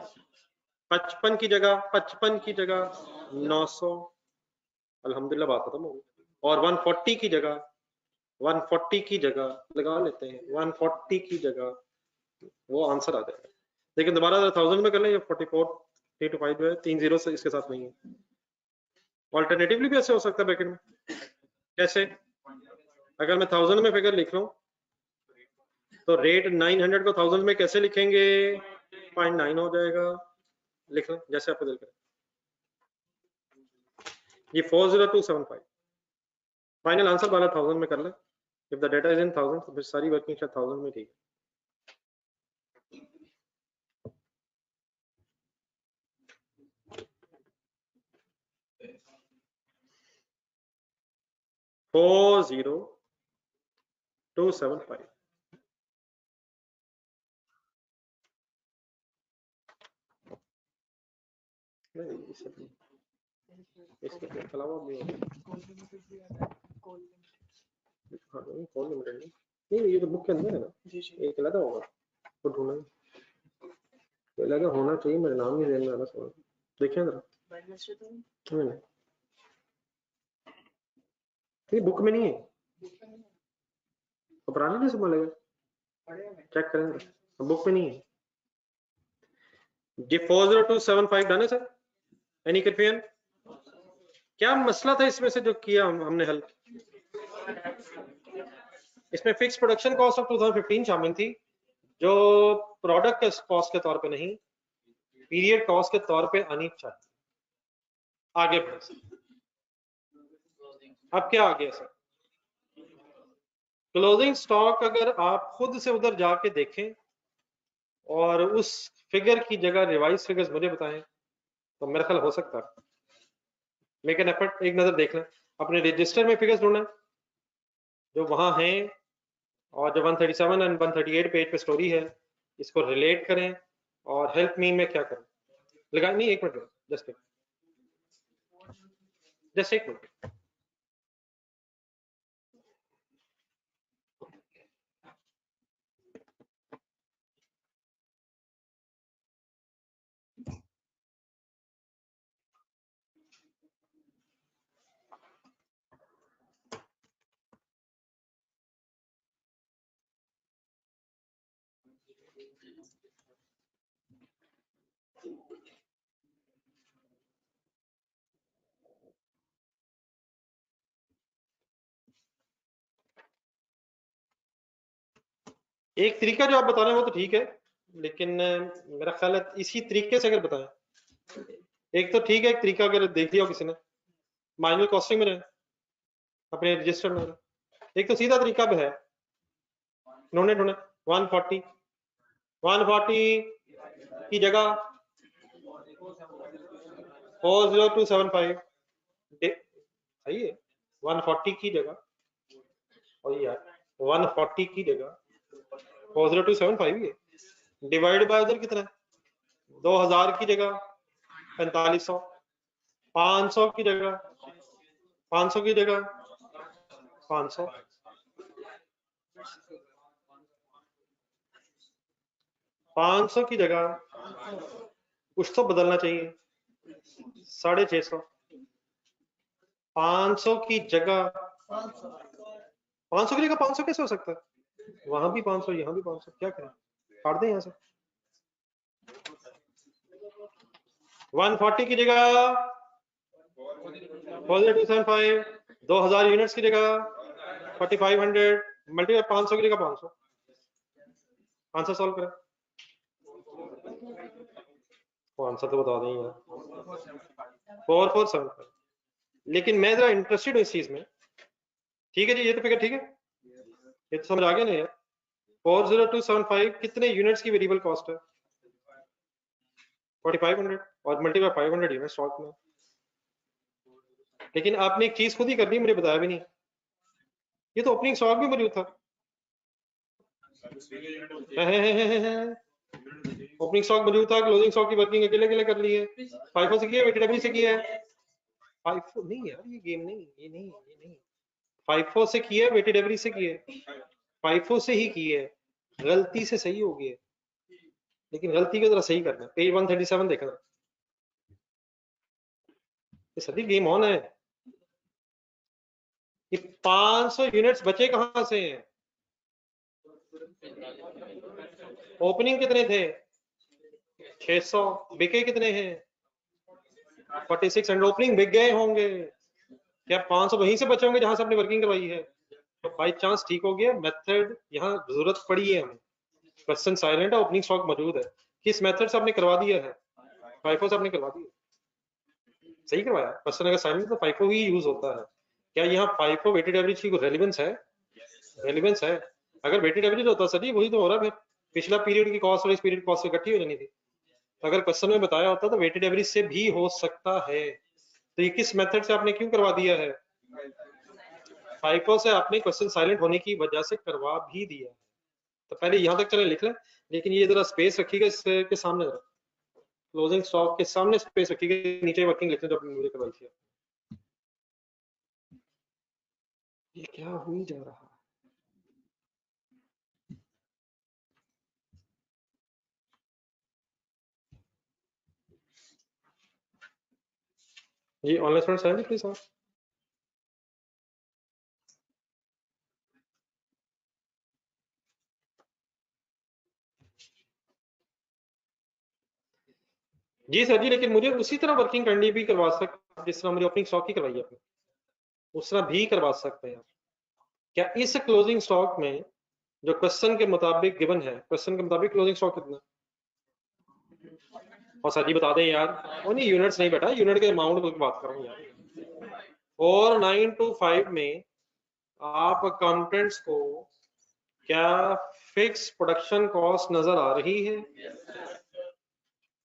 S1: 55 की जगह 900, अल्हम्दुलिल्लाह बात खत्म हो गई। और 140 की जगह 140 की जगह लगा लेते हैं, 140 की जगह वो आंसर आ जाएगा। लेकिन दोबारा 1000 में कर लें, 44 3 to 5 जो है 3 जीरो से इसके साथ नहीं है। ऑल्टरनेटिवली भी ऐसे हो सकता है ब्रैकेट में। कैसे, अगर मैं 1000 में फिगर लिख लूं तो रेट 900 को 1000 में कैसे लिखेंगे, 0.9 हो जाएगा। लिख लो जैसे आपको दिल करे। ये 40275 फाइनल आंसर वाला 1000 में कर ले। If the data is in 1000 तो फिर सारी वर्किंग शायद 1000 में ठीक है। फोर जीरो 275 इसके अलावा भी कौन लिमिटेड नहीं, ये तो बुक के अंदर है ना, एक अलग होगा तो ढूंढना लगा होना चाहिए। मेरे नाम ही देना रहा सवाल, देखिए जरा नहीं, ये बुक में नहीं है, घबराने नहीं से लगेगा, चेक करेंगे, बुक में नहीं है। जी 40275 डन है सर। एनी कंफ्यूजन, क्या मसला था इसमें से जो किया हमने हल। इसमें फिक्स प्रोडक्शन कॉस्ट ऑफ 2015 शामिल थी, जो प्रोडक्ट कॉस्ट के तौर पे नहीं, पीरियड कॉस्ट के तौर पे आनी चाहिए। आगे बढ़े, अब क्या आ गया सर, क्लोजिंग स्टॉक अगर आप खुद से उधर जाके देखें और उस फिगर की जगह रिवाइज फिगर्स मुझे बताएं तो मेरा ख्याल हो सकता है। मेक एन एफर्ट, एक नजर देख लें, अपने रजिस्टर में फिगर्स ढूंढें जो वहां हैं, और जो 137 एंड 138 पेज पे स्टोरी है इसको रिलेट करें और हेल्प मी में क्या करें। लगा नहीं, एक मिनट जस्ट एक मिनट। एक तरीका जो आप बता रहे हैं वो तो ठीक है, लेकिन मेरा ख्याल है इसी तरीके से अगर बताएं, एक तो ठीक है, एक तरीका अगर देख लिया किसी ने माइनर कॉस्टिंग में रहे, अपने रजिस्टर में। एक तो सीधा तरीका भी है, ढूंढे 140 की जगह 40275 सही है। 140 की जगह, और यार 140 की जगह 40275 ही है, डिवाइड बाय उधर कितना है, 2000 की जगह 4500, 500 की जगह 500 की जगह 500, 500 की जगह कुछ तो बदलना चाहिए, 650, 500 की जगह 500 की जगह 500 कैसे हो सकता है, वहां भी 500 यहाँ भी 500, क्या करें, काट दें यहाँ से। 140 की जगह 4275, 2000 यूनिट्स की जगह 4500 मल्टीप्लाई 500 की जगह 500, आंसर सॉल्व करें। वो आंसर तो बता दें यार, 4475। लेकिन मैं जरा इंटरेस्टेड हूँ इस चीज में, ठीक है जी, ये तो फिगर ठीक है, ये तो समझ आ गया ना यार। 40275 कितने यूनिट्स की वेरिएबल कॉस्ट है, 4500, और मल्टीप्लाई 500 यूनिट स्टॉक में। लेकिन आपने एक चीज खुद ही करनी, मुझे बताया भी नहीं, ये तो ओपनिंग स्टॉक भी मौजूद था। ओपनिंग स्टॉक मौजूद था, क्लोजिंग स्टॉक की वर्किंग अकेले अकेले कर ली है, फाइफो से की है, वेटेड से की है, फाइफो नहीं यार, ये गेम नहीं, ये नहीं, फाइफो से की है, वेटेड एवरेज से की है, फाइफो से ही की है, गलती से सही हो गई है, लेकिन गलती को जरा सही करना। पेज 137 देखना, ये सभी गेम ऑन है। ये 500 यूनिट्स बचे कहां से हैं, ओपनिंग कितने थे 600, बिके कितने हैं 4600, ओपनिंग बिक गए होंगे, क्या 500 वहीं से बचे होंगे जहां से आपने वर्किंग करवाई है, तो बाई चांस ठीक हो गया। मेथड यहाँ जरूरत पड़ी है हमें, क्वेश्चन साइलेंट है, ओपनिंग स्टॉक मौजूद है, किस मेथड से आपने करवा दिया है, फाइफो से आपने करवा दिया, सही करवाया। क्वेश्चन अगर साइलेंट तो फाइफो ही यूज होता है। क्या यहाँ फाइफो वेटेड एवरेज की रेलिवेंस है, रेलिवेंस है, अगर वेटेड एवरेज होता सर वही तो हो रहा है, पिछला पीरियड की कॉस्ट और इस पीरियड कॉस्ट इकट्ठी हो जानी थी, अगर क्वेश्चन में बताया होता तो वेटेड एवरेज से भी हो सकता है। तो ये किस मेथड से आपने क्यों करवा दिया है, फाइफो से आपने क्वेश्चन साइलेंट होने की वजह से करवा भी दिया। तो पहले यहां तक चले लिख लें, लेकिन ये जरा स्पेस रखिएगा इसके सामने, जरा क्लोजिंग स्टॉक के सामने स्पेस रखिएगा, नीचे वर्किंग लिख लें जो आपने मुझे करवाई थी। ये क्या हो जा रहा है, ये ऑनलाइन स्टूडेंट्स हैं प्लीज आप, जी सर जी, लेकिन मुझे उसी तरह वर्किंग करनी भी करवा सकते जिस तरह मुझे ओपनिंग स्टॉक की करवाई आपने, उस तरह भी करवा सकते हैं। क्या इस क्लोजिंग स्टॉक में जो क्वेश्चन के मुताबिक गिवन है, क्वेश्चन के मुताबिक क्लोजिंग स्टॉक कितना, और सर जी बता दें यार, वो नहीं यूनिट्स नहीं बेटा, यूनिट के अमाउंट की बात कर रहा हूँ यार। 4925 में आप अकाउंटेंट्स को क्या फिक्स प्रोडक्शन कॉस्ट नजर आ रही है,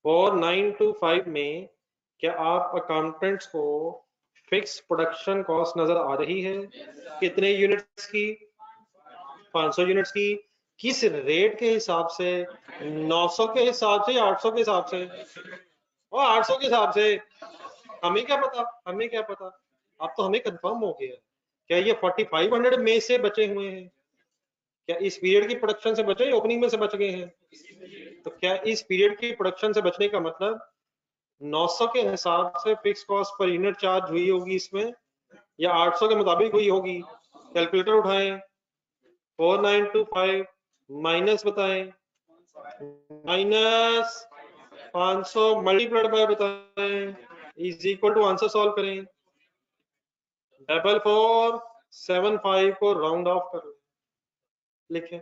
S1: 4925 में क्या आप अकाउंटेंट्स को फिक्स प्रोडक्शन कॉस्ट नजर आ रही है, कितने यूनिट्स की, 500 यूनिट्स की, किस रेट के हिसाब से, 900 के हिसाब से या 800 के हिसाब से, और 800 के हिसाब से, हमें क्या पता, हमें क्या पता, अब तो हमें कंफर्म हो गया, क्या ये 4500 में से बचे हुए हैं, क्या इस पीरियड की प्रोडक्शन से बचे, ओपनिंग में से बच गए हैं, तो क्या इस पीरियड की प्रोडक्शन से बचने का मतलब 900 के हिसाब से fix cost per unit charge हुई होगी इसमें, या 800 के मुताबिक हुई होगी, कैलकुलेटर उठाएं, 4925 माइनस बताएं, माइनस 500 मल्टीप्लाइड बाय बताएं, is equal to answer solve करें, 4475 को राउंड ऑफ कर लिखें।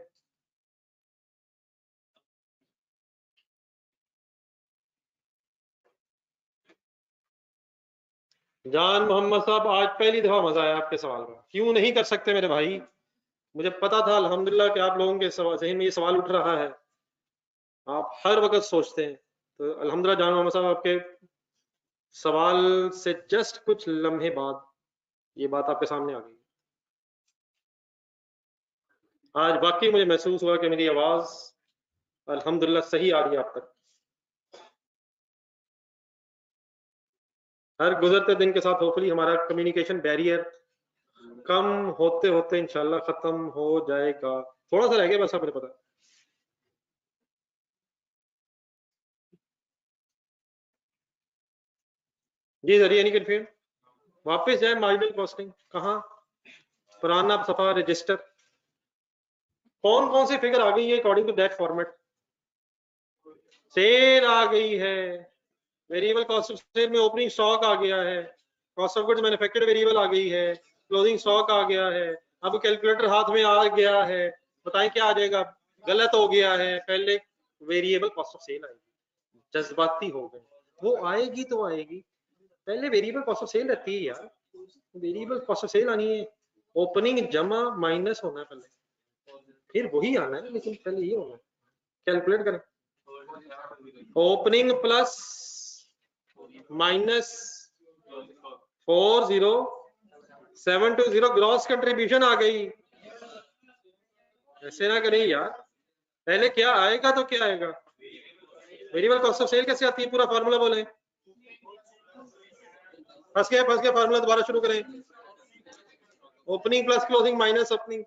S1: जान मोहम्मद साहब, आज पहली दफा मजा आया आपके सवाल में। क्यों नहीं कर सकते मेरे भाई? मुझे पता था अल्हम्दुलिल्लाह कि आप लोगों के जहन में ये सवाल उठ रहा है, आप हर वक्त सोचते हैं। तो अल्हम्दुलिल्लाह जान मोहम्मद साहब, आपके सवाल से जस्ट कुछ लम्हे बाद ये बात आपके सामने आ गई। आज वाकई मुझे महसूस हुआ कि मेरी आवाज अल्हम्दुलिल्लाह सही आ रही है आप तक। हर गुजरते दिन के साथ होपफुली हमारा कम्युनिकेशन बैरियर कम होते होते इंशाल्लाह खत्म हो जाएगा। थोड़ा सा रह गया बस, मुझे पता है। जी सर, एनी कंफ्यूजन? वापस जाए मार्जिनल कॉस्टिंग, कहाँ? पुराना सफा रजिस्टर, कौन कौन सी फिगर आ गई है according to that format? Sale आ गई है, वेरिएबल कॉस्ट ऑफ सेल में ओपनिंग स्टॉक आ गया है, cost of goods manufactured variable आ गई है, क्लोजिंग स्टॉक आ गया है। अब कैलकुलेटर हाथ में आ गया है, बताएं क्या आ जाएगा? गलत हो गया है, पहले वेरिएबल कॉस्ट ऑफ सेल आएगी। जज्बाती हो गए, वो आएगी तो आएगी, पहले वेरिएबल कॉस्ट ऑफ सेल रहती है यार। वेरिएबल कॉस्ट ऑफ सेल आनी है, ओपनिंग जमा माइनस होना है पहले, फिर वही आना है, लेकिन पहले ये होना है। कैलकुलेट करें, opening plus minus 40720 gross contribution आ गई। ऐसे ना करें यार, पहले क्या आएगा तो क्या आएगा? वेरिएबल कॉस्ट ऑफ सेल कैसे आती है? पूरा फार्मूला बोले। फंस गया फार्मूला, दोबारा शुरू करें। Opening plus closing minus opening.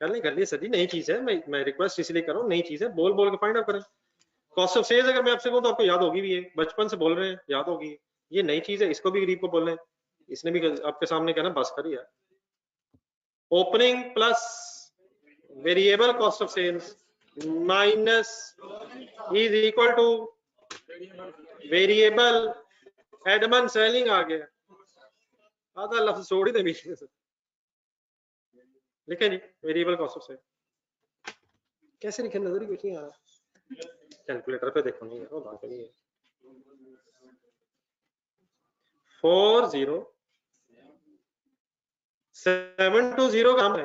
S1: कर लिए सर जी, नई चीज है, मैं रिक्वेस्ट इसलिए कर रहा हूँ, नई चीज है, बोल बोल के फाइंड आउट करें। कॉस्ट ऑफ सेल्स अगर मैं आपसे कहूँ तो आपको याद होगी भी, है बचपन से बोल रहे हैं, याद होगी। ये नई चीज है, इसको भी गरीब को बोल रहे हैं, इसने भी आपके सामने कहना बस कर यार। Opening plus variable cost of sales minus is equal to variable admin selling आ गया। आधा लफ्ज छोड़ ही दे बीच में से, लिखे जी वेरिएबल कॉस्ट ऑफ सेल कैसे लिखे, नजर ही कुछ नहीं आ रहा। कैलकुलेटर पे देखो, नहीं है वो बात नहीं है। 40720 काम है,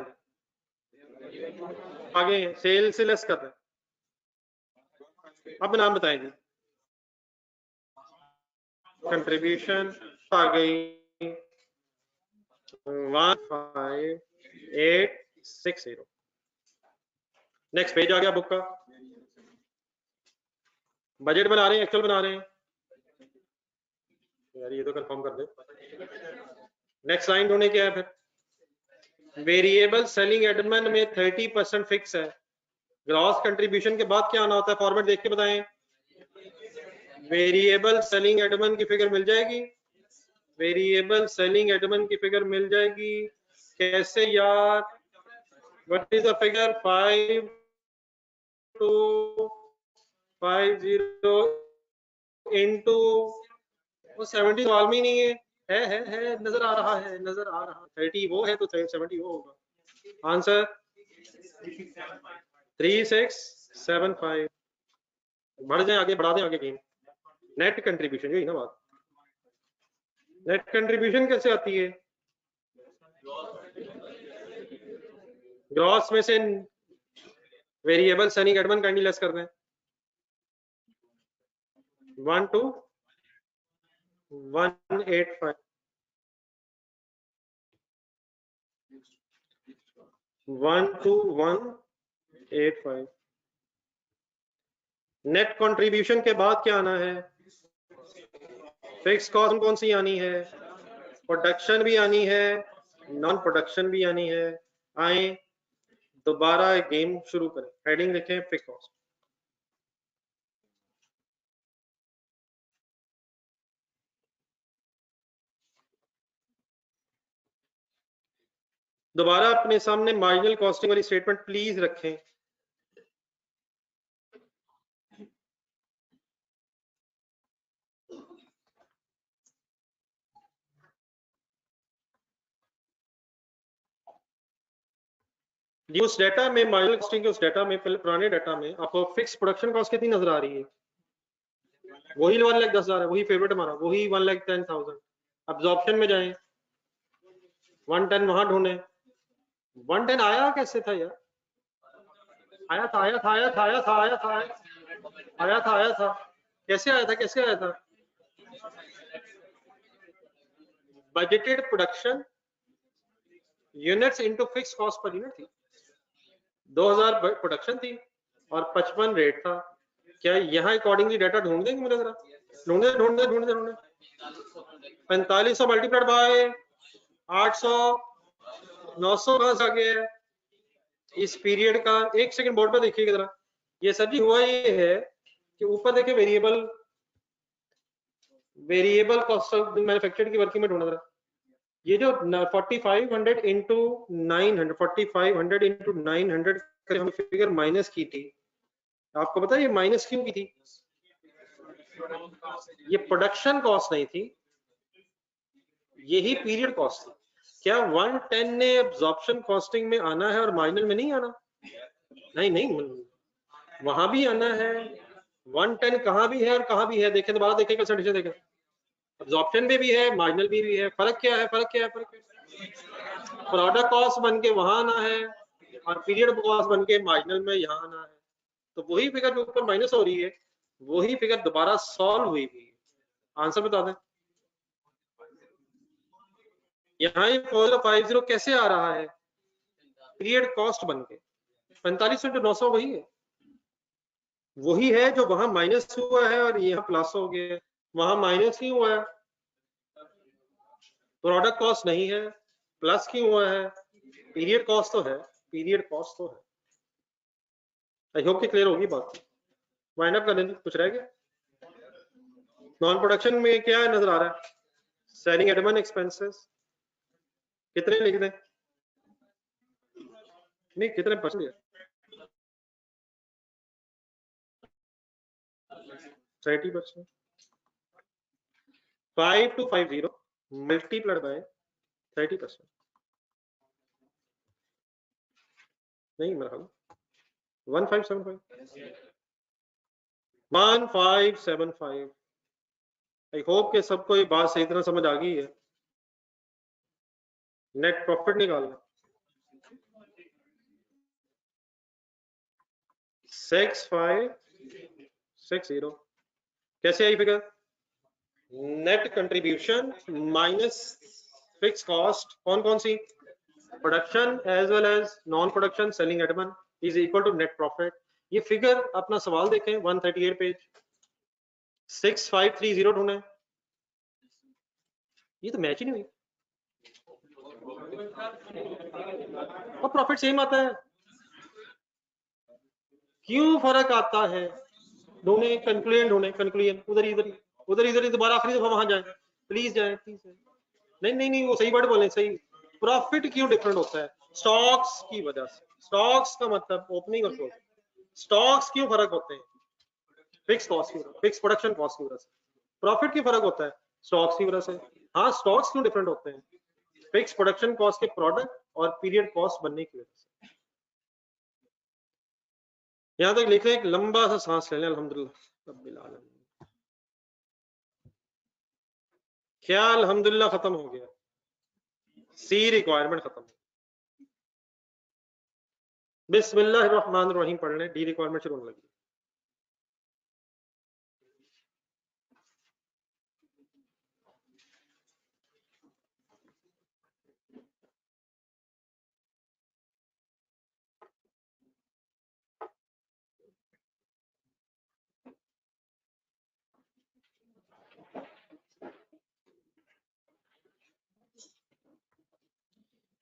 S1: आगे सेल से लेस कर रहे हैं। अब नाम बताएं जी, कंट्रीब्यूशन आ गई 15860। नेक्स्ट पेज आ गया बुक का, बजट बना रहे हैं, एक्चुअल बना रहे हैं यार, ये तो कंफर्म कर दे। नेक्स्ट लाइन ढूंढने क्या है फिर? वेरिएबल सेलिंग एडमन में 30% फिक्स है, ग्रॉस कंट्रीब्यूशन के बाद क्या आना होता है? फॉर्मेट देख के बताएं। वेरिएबल सेलिंग एडमन की फिगर मिल जाएगी, वेरिएबल सेलिंग एडमन की फिगर मिल जाएगी। कैसे यार? What is the figure? 5250 into वो 70 सवाल में ही नहीं है, है नजर आ रहा है, नजर आ रहा है। 30 वो है तो 70 वो होगा। आंसर 3675। बढ़ जाए आगे, बढ़ा दें आगे गेम। नेट कंट्रीब्यूशन, यही ना बात। नेट कंट्रीब्यूशन कैसे आती है? ग्रॉस में से variable selling Edmund kindly less कर दें। 1 to 185, 1 to 185। नेट कंट्रीब्यूशन के बाद क्या आना है? फिक्स कॉस्ट कौन सी आनी है? प्रोडक्शन भी आनी है, नॉन प्रोडक्शन भी आनी है। आए दोबारा गेम शुरू करें, हेडिंग लिखें फिक्स कॉस्ट। दोबारा अपने सामने मार्जिनल कॉस्टिंग वाली स्टेटमेंट प्लीज रखें। उस डेटा में, मार्जिनल कॉस्टिंग के उस डेटा में, पुराने डेटा में आपको फिक्स प्रोडक्शन कॉस्ट कितनी नजर आ रही है? वही 1,10,000 है, वही फेवरेट हमारा, वही 1,10,000। अब्जॉर्प्शन में जाएं, 110 वहां ढूंढे, 110 आया कैसे था यार? आया था, आया था, आया था, आया था, आया था, आया था, आया था, कैसे आया था, कैसे आया था? Budgeted production units into fix cost per unit थी। 2000 प्रोडक्शन थी और 55 रेट था। क्या यहाँ अकॉर्डिंगली डाटा ढूंढ देंगे मुझे जरा? ढूंढे ढूंढे ढूंढे ढूंढे 4500 मल्टीप्लाइड बाय 800, 900 कहां से आ गया है इस पीरियड का? एक सेकंड बोर्ड पर देखिएगा जरा। ये सर जी हुआ ये है कि ऊपर देखिए वेरिएबल कॉस्ट ऑफ मैन्युफैक्चर्ड की वर्किंग में ढूंढा जरा। ये जो 4500 इंटू 900, 4500 इंटू 900 हमने फिगर माइनस की थी, आपको पता है ये माइनस क्यों की थी? ये प्रोडक्शन कॉस्ट नहीं थी, यही पीरियड कॉस्ट थी। क्या 110 ने एब्जॉर्प्शन कॉस्टिंग में आना है और माइनर में नहीं आना? नहीं नहीं, वहां भी आना है। 110 कहां भी है और कहां भी है, देखें दोबारा देखें, कंसंट्रेशन देखें, एब्जॉर्प्शन में भी है, मार्जिनल भी है। फर्क क्या है? फर्क क्या है? फर्क प्रोडक्ट कॉस्ट बन के वहां आना है और पीरियड कॉस्ट बन के मार्जिनल में यहाँ आना है। तो वही फिगर जो ऊपर माइनस हो रही है, वही फिगर दोबारा सॉल्व हुई भी है। आंसर बता दें। यहाँ ये 450 कैसे आ रहा है? पीरियड कॉस्ट बन के 45 इंटू 900 वही है, वही है जो वहां माइनस हुआ है और यहाँ प्लस हो गया है। वहां माइनस क्यों हुआ है? प्रोडक्ट कॉस्ट नहीं है। प्लस क्यों हुआ है? पीरियड कॉस्ट तो है, पीरियड कॉस्ट तो है। आई होप कि क्लियर होगी बात। वाइंड अप कर देंगे, कुछ रह गया? नॉन प्रोडक्शन में क्या नजर आ रहा है? सेलिंग एडमिन एक्सपेंसेस कितने लिख दें? नहीं, कितने परसेंट है? 30%। 5250 मल्टीप्लाइड बाय 30%। नहीं मेरा ख्याल 1575, 1575। आई होप कि सबको ये बात सही तरह समझ आ गई है। नेट प्रॉफिट निकालना 6560। कैसे आई figure? Net contribution minus fix cost, कौन कौन सी? Production as well as non production selling admin is equal to net profit. ये फिगर अपना सवाल देखें 138 पेज, 6530 ढूंढे। ये तो मैच ही नहीं हुई, और प्रॉफिट सेम आता है। क्यों फर्क आता है? ढूंढे कंक्लूजन, ढूंढे कंक्लूजन। उधर इधर उधर इधर दोबारा आखिरी दफा वहां जाए, प्लीज जाए, प्लीज जाए। नहीं नहीं नहीं, वो सही वर्ड बोले, सही। प्रॉफिट क्यों डिफरेंट होता है? स्टॉक्स की वजह से। स्टॉक्स का मतलब ओपनिंग और क्लोजिंग। स्टॉक्स क्यों फर्क होते हैं? फिक्स कॉस्ट की, फिक्स प्रोडक्शन कॉस्ट की वजह से। प्रॉफिट क्यों फर्क होता है? स्टॉक्स की वजह से। हाँ, स्टॉक्स क्यों डिफरेंट होते हैं? फिक्स प्रोडक्शन कॉस्ट के प्रोडक्ट और पीरियड कॉस्ट बनने की वजह से। यहां तक लिख रहे हैं, एक लंबा सा सांस ले लें। अल्हम्दुलिल्लाह रब्बिल आलमीन। क्या अल्हम्दुलिल्लाह खत्म हो गया? सी रिक्वायरमेंट खत्म। बिस्मिल्लाहिर्रहमानिर्रहीम पढ़ लें, डी रिक्वायरमेंट शुरू होने लगी।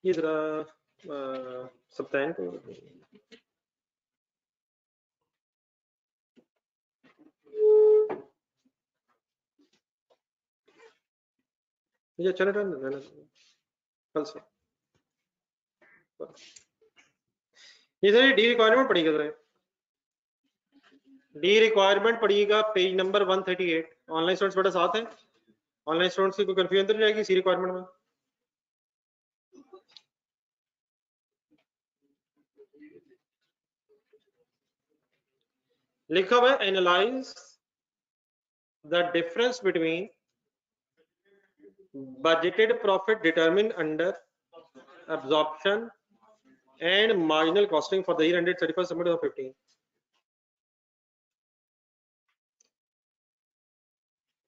S1: ये जरा सप्ताह को ये चले रहना कल से। ये सर डी रिक्वायरमेंट पढ़िएगा जरा। डी रिक्वायरमेंट पढ़िएगा पेज नंबर 138। ऑनलाइन स्टूडेंट्स बेटा साथ हैं? ऑनलाइन स्टूडेंट्स की कोई कंफ्यूजन तो नहीं रहेगी सी रिक्वायरमेंट में? लिखा हुआ है analyse the difference between budgeted profit determined under absorption and marginal costing for the year ended 31st December 2015.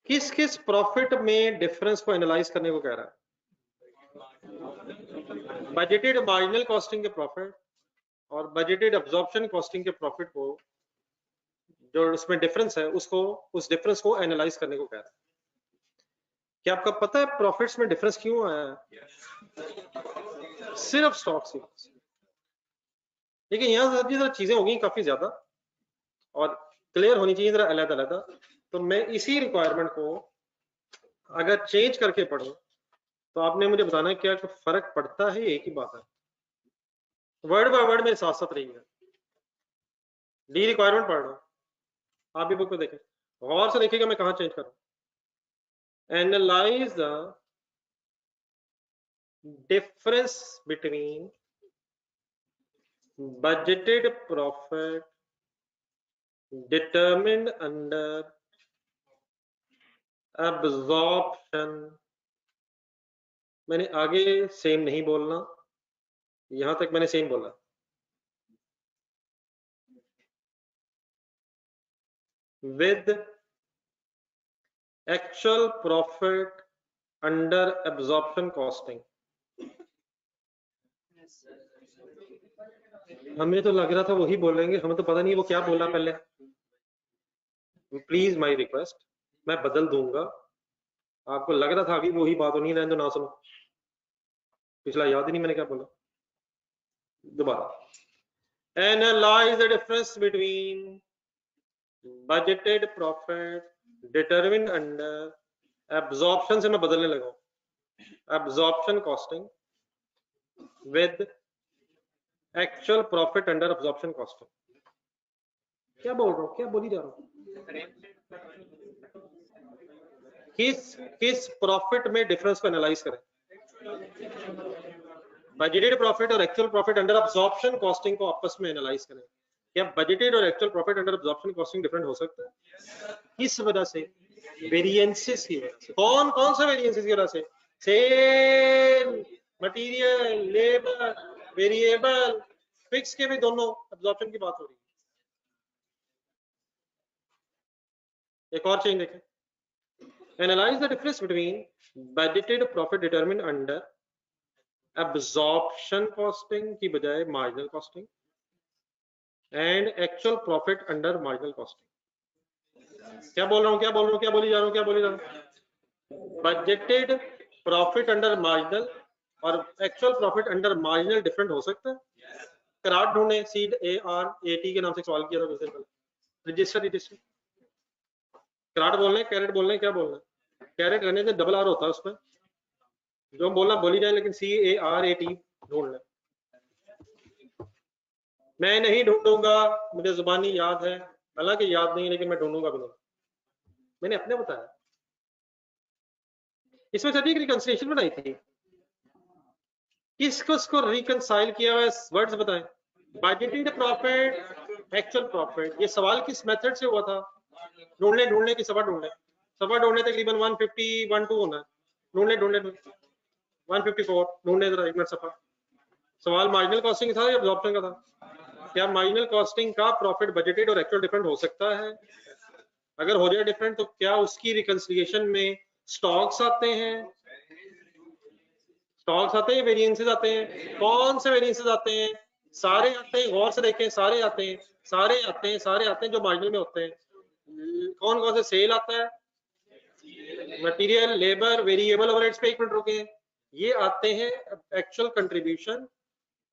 S1: किस किस प्रॉफिट में डिफरेंस को एनालाइज करने को कह रहा है? बजटेड मार्जिनल कॉस्टिंग के प्रॉफिट और बजटेड अब्जॉर्प्शन कॉस्टिंग के प्रॉफिट को, जो उसमें डिफरेंस है, उसको, उस डिफरेंस को एनालाइज करने को कह रहा है। क्या आपको पता है प्रॉफिट्स में डिफरेंस क्यों आया है? सिर्फ स्टॉक से। लेकिन यहाँ जरा चीजें होगी काफी ज्यादा और क्लियर होनी चाहिए जरा अलग अलग। तो मैं इसी रिक्वायरमेंट को अगर चेंज करके पढ़ूं तो आपने मुझे बताना है क्या फर्क पड़ता है, एक ही बात है। वर्ड बाय वर्ड मेरे साथ साथ रहिएगा। डी रिक्वायरमेंट पढ़ रहा हूं, आप भी बुक को देखें, गौर से देखिएगा मैं कहां चेंज कर रहा हूं। Analyse the difference between budgeted profit determined under absorption। मैंने आगे सेम नहीं बोलना, यहां तक मैंने सेम बोला। with actual profit under absorption costing। हमें तो लग रहा था वही बोलेंगे, हमें तो पता नहीं वो क्या बोला पहले। प्लीज माय रिक्वेस्ट, मैं बदल दूंगा। आपको लग रहा था अभी वही बात होनी, रहने दो, ना सुनो, पिछला याद ही नहीं मैंने क्या बोला। दोबारा, analyse the difference between budgeted profit determined under absorption से मैं बदलने लगा, absorption costing with actual profit under absorption costing. क्या बोल रहा हूँ, क्या बोली जा रहा हूँ? किस प्रॉफिट में डिफरेंस को एनालाइज करें? बजटेड प्रॉफिट और actual profit under absorption costing को आपस में एनालाइज करें। क्या बजटेड और actual profit under absorption costing different हो सकता है? किस वजह से? वेरिएंसेस की वजह से। कौन कौन सा वेरिएंसेस की वजह से? Sale, material, labour, variable, fix के भी दोनों एब्जॉर्प्शन की बात हो रही है। एक और चेंज देखें, analyse the difference between budgeted profit determined under absorption costing की बजाय marginal costing and actual profit under marginal costing. क्या बोल रहा हूँ, क्या बोल रहा हूँ, क्या बोली जा रहा हूँ, क्या बोली जा रहा हूँ? बजटेड प्रॉफिट अंडर मार्जिनल और actual profit under marginal different हो सकता है। करार ढूंढे, सीड ARAT के नाम से सवाल किया था कुछ देर पहले। रजिस्टर करार बोलना है, कैरेट बोलना है, क्या बोलना है? कैरेट रहने से डबल आर होता है उसमें, जो बोलना बोली जाए, लेकिन CARAT ढूंढ लें। मैं नहीं ढूंढूंगा, मुझे जुबानी याद है, हालांकि याद नहीं, लेकिन मैं ढूंढूंगा भी नहीं। मैंने अपने बताया। इसमें सभी रिकंसिलिएशन बनाई थी, किसको रिकंसाइल किया हुआ है? वर्ड्स बताएं। Budgeted profit, actual profit. ये सवाल किस मेथड से हुआ था? ढूंढने की सवा ढूंढने तकरीबन 150-1-2 होना है। ढूंढने 154 ढूंढने जरा, एक मिनट सफा। सवाल मार्जिनल कॉस्टिंग था या एब्जॉर्प्शन का था? क्या मार्जिनल कॉस्टिंग का प्रॉफिट बजटेड और एक्चुअल डिफरेंट हो सकता है? अगर हो जाए डिफरेंट तो क्या उसकी रिकंसिलिएशन में स्टॉक्स आते हैं? स्टॉक्स आते हैं, वेरिएंसेस आते हैं? कौन से वेरिएंसेस आते हैं? सारे आते हैं, गौर से देखें, सारे आते हैं, सारे आते हैं, सारे आते हैं जो मार्जिनल में होते हैं। कौन कौन से? सेल आता है, मटेरियल, लेबर, वेरिएबल ओवरहेड्स पे, एक मिनट रुके, ये आते हैं एक्चुअल कंट्रीब्यूशन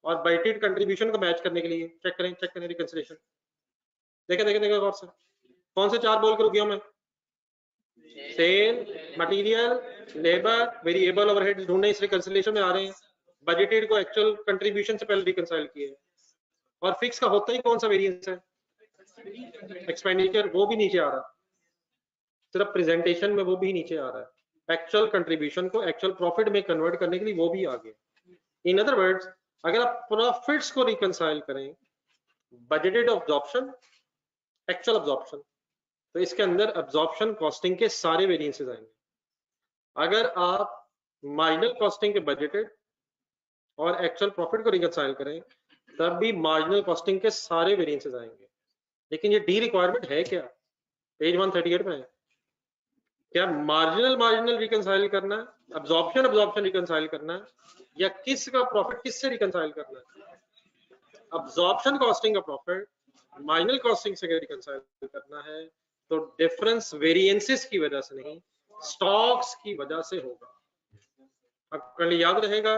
S1: और बजटेड कंट्रीब्यूशन को मैच करने के लिए। चेक करें रिकंसिलिएशन। देखें गौर से, कौन से चार बोल के रुक गया मैं? Sale, material, labour, variable overheads ढूंढने इस रिकंसिलिएशन में आ रहे हैं। बजटेड को एक्चुअल कंट्रीब्यूशन से पहले रिकंसाइल किए, और फिक्स का होता ही कौन सा वेरिएंस है? एक्सपेंडिचर, वो भी नीचे आ रहा है, सिर्फ प्रेजेंटेशन में वो भी नीचे आ रहा है। एक्चुअल कंट्रीब्यूशन को एक्चुअल प्रॉफिट में कन्वर्ट करने के लिए वो भी आ गया। इन अदर वर्ड्स, अगर आप प्रॉफिट्स को रिकंसाइल करें, बजटेड अब्जॉर्प्शन, एक्चुअल अब्जॉर्प्शन, तो इसके अंदर एब्जॉर्प्शन कॉस्टिंग के सारे वेरिएंसेस आएंगे। अगर आप मार्जिनल कॉस्टिंग के बजटेड और एक्चुअल प्रॉफिट को रिकंसाइल करें तब भी मार्जिनल कॉस्टिंग के सारे वेरिएंसेस आएंगे। लेकिन ये डी रिक्वायरमेंट है क्या, पेज 138 में है। क्या मार्जिनल रिकंसाइल करना है, अब्जॉर्प्शन रिकंसाइल करना है, या किसका प्रॉफिट किससे रिकंसाइल करना है? अब्जॉर्प्शन कॉस्टिंग का प्रॉफिट मार्जिनल कॉस्टिंग से रिकंसाइल करना है तो डिफरेंस वेरिएंसेस की वजह से नहीं, स्टॉक्स की वजह से होगा। अब याद रहेगा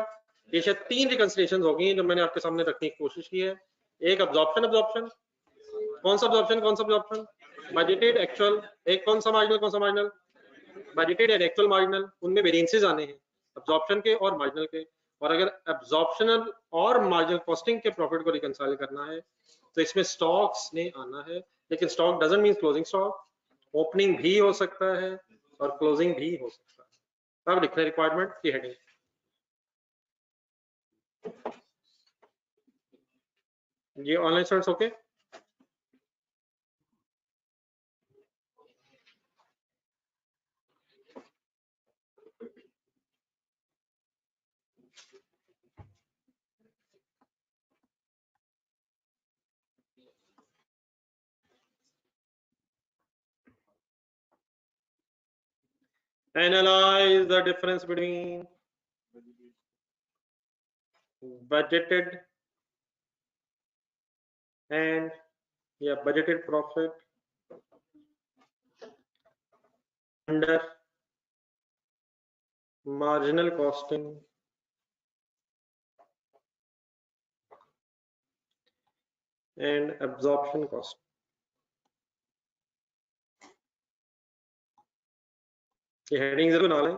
S1: ये शायद 3 रिकंसिलिएशंस होगी जो मैंने आपके सामने रखने की कोशिश की है। एक अब्जॉर्प्शन कौन सा अब्जॉर्प्शन बजटेड एक्चुअल, एक कौन सा marginal budgeted and actual marginal, उनमें वेरिएंसेस आने हैं अब्जॉर्प्शन के और मार्जिनल के। और अगर अब्जॉर्प्शनल और मार्जिनल कॉस्टिंग के प्रॉफिट को रिकंसाइल करना है तो इसमें स्टॉक्स ने आना है। लेकिन stock doesn't mean closing stock, opening भी हो सकता है और क्लोजिंग भी हो सकता है। अब लिखना रिक्वायरमेंट की हेडिंग, ये online students okay. Analyze the difference between budgeted and budgeted profit under marginal costing and absorption cost। ये हेडिंग जरूर बना लें,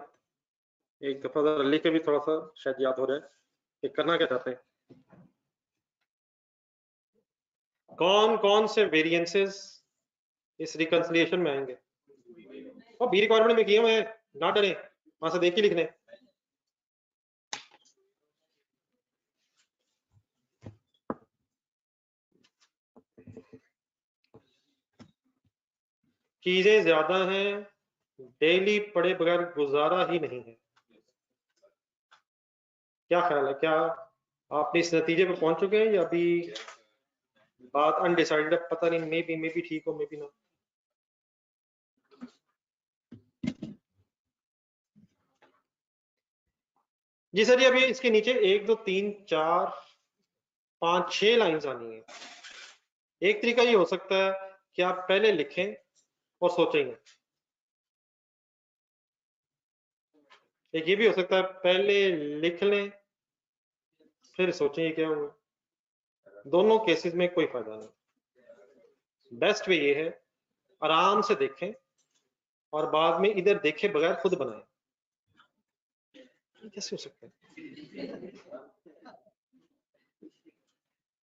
S1: एक दफा जरा लिख के भी थोड़ा सा शायद याद हो जाए कि करना क्या चाहते हैं। कौन कौन से वेरिएंसेस इस रिकंसिलिएशन में आएंगे और बी रिक्वायरमेंट में किए हुए हैं, ना डरें, वहां से देख के लिखने। चीजें ज्यादा हैं, डेली पढ़े बगैर गुजारा ही नहीं है। क्या ख्याल है, क्या आप इस नतीजे पर पहुंच चुके हैं या अभी बात अनडिसाइडेड है, पता नहीं, मे बी ठीक हो मे बी ना। जी सर, ये अभी इसके नीचे 1 2 3 4 5 6 लाइंस आनी है। एक तरीका ये हो सकता है कि आप पहले लिखें और सोचेंगे, एक ये भी हो सकता है पहले लिख लें फिर सोचें क्या हुआ। दोनों केसेस में कोई फायदा नहीं। बेस्ट वे ये है आराम से देखें और बाद में इधर देखे बगैर खुद बनाएं। कैसे हो सकता है?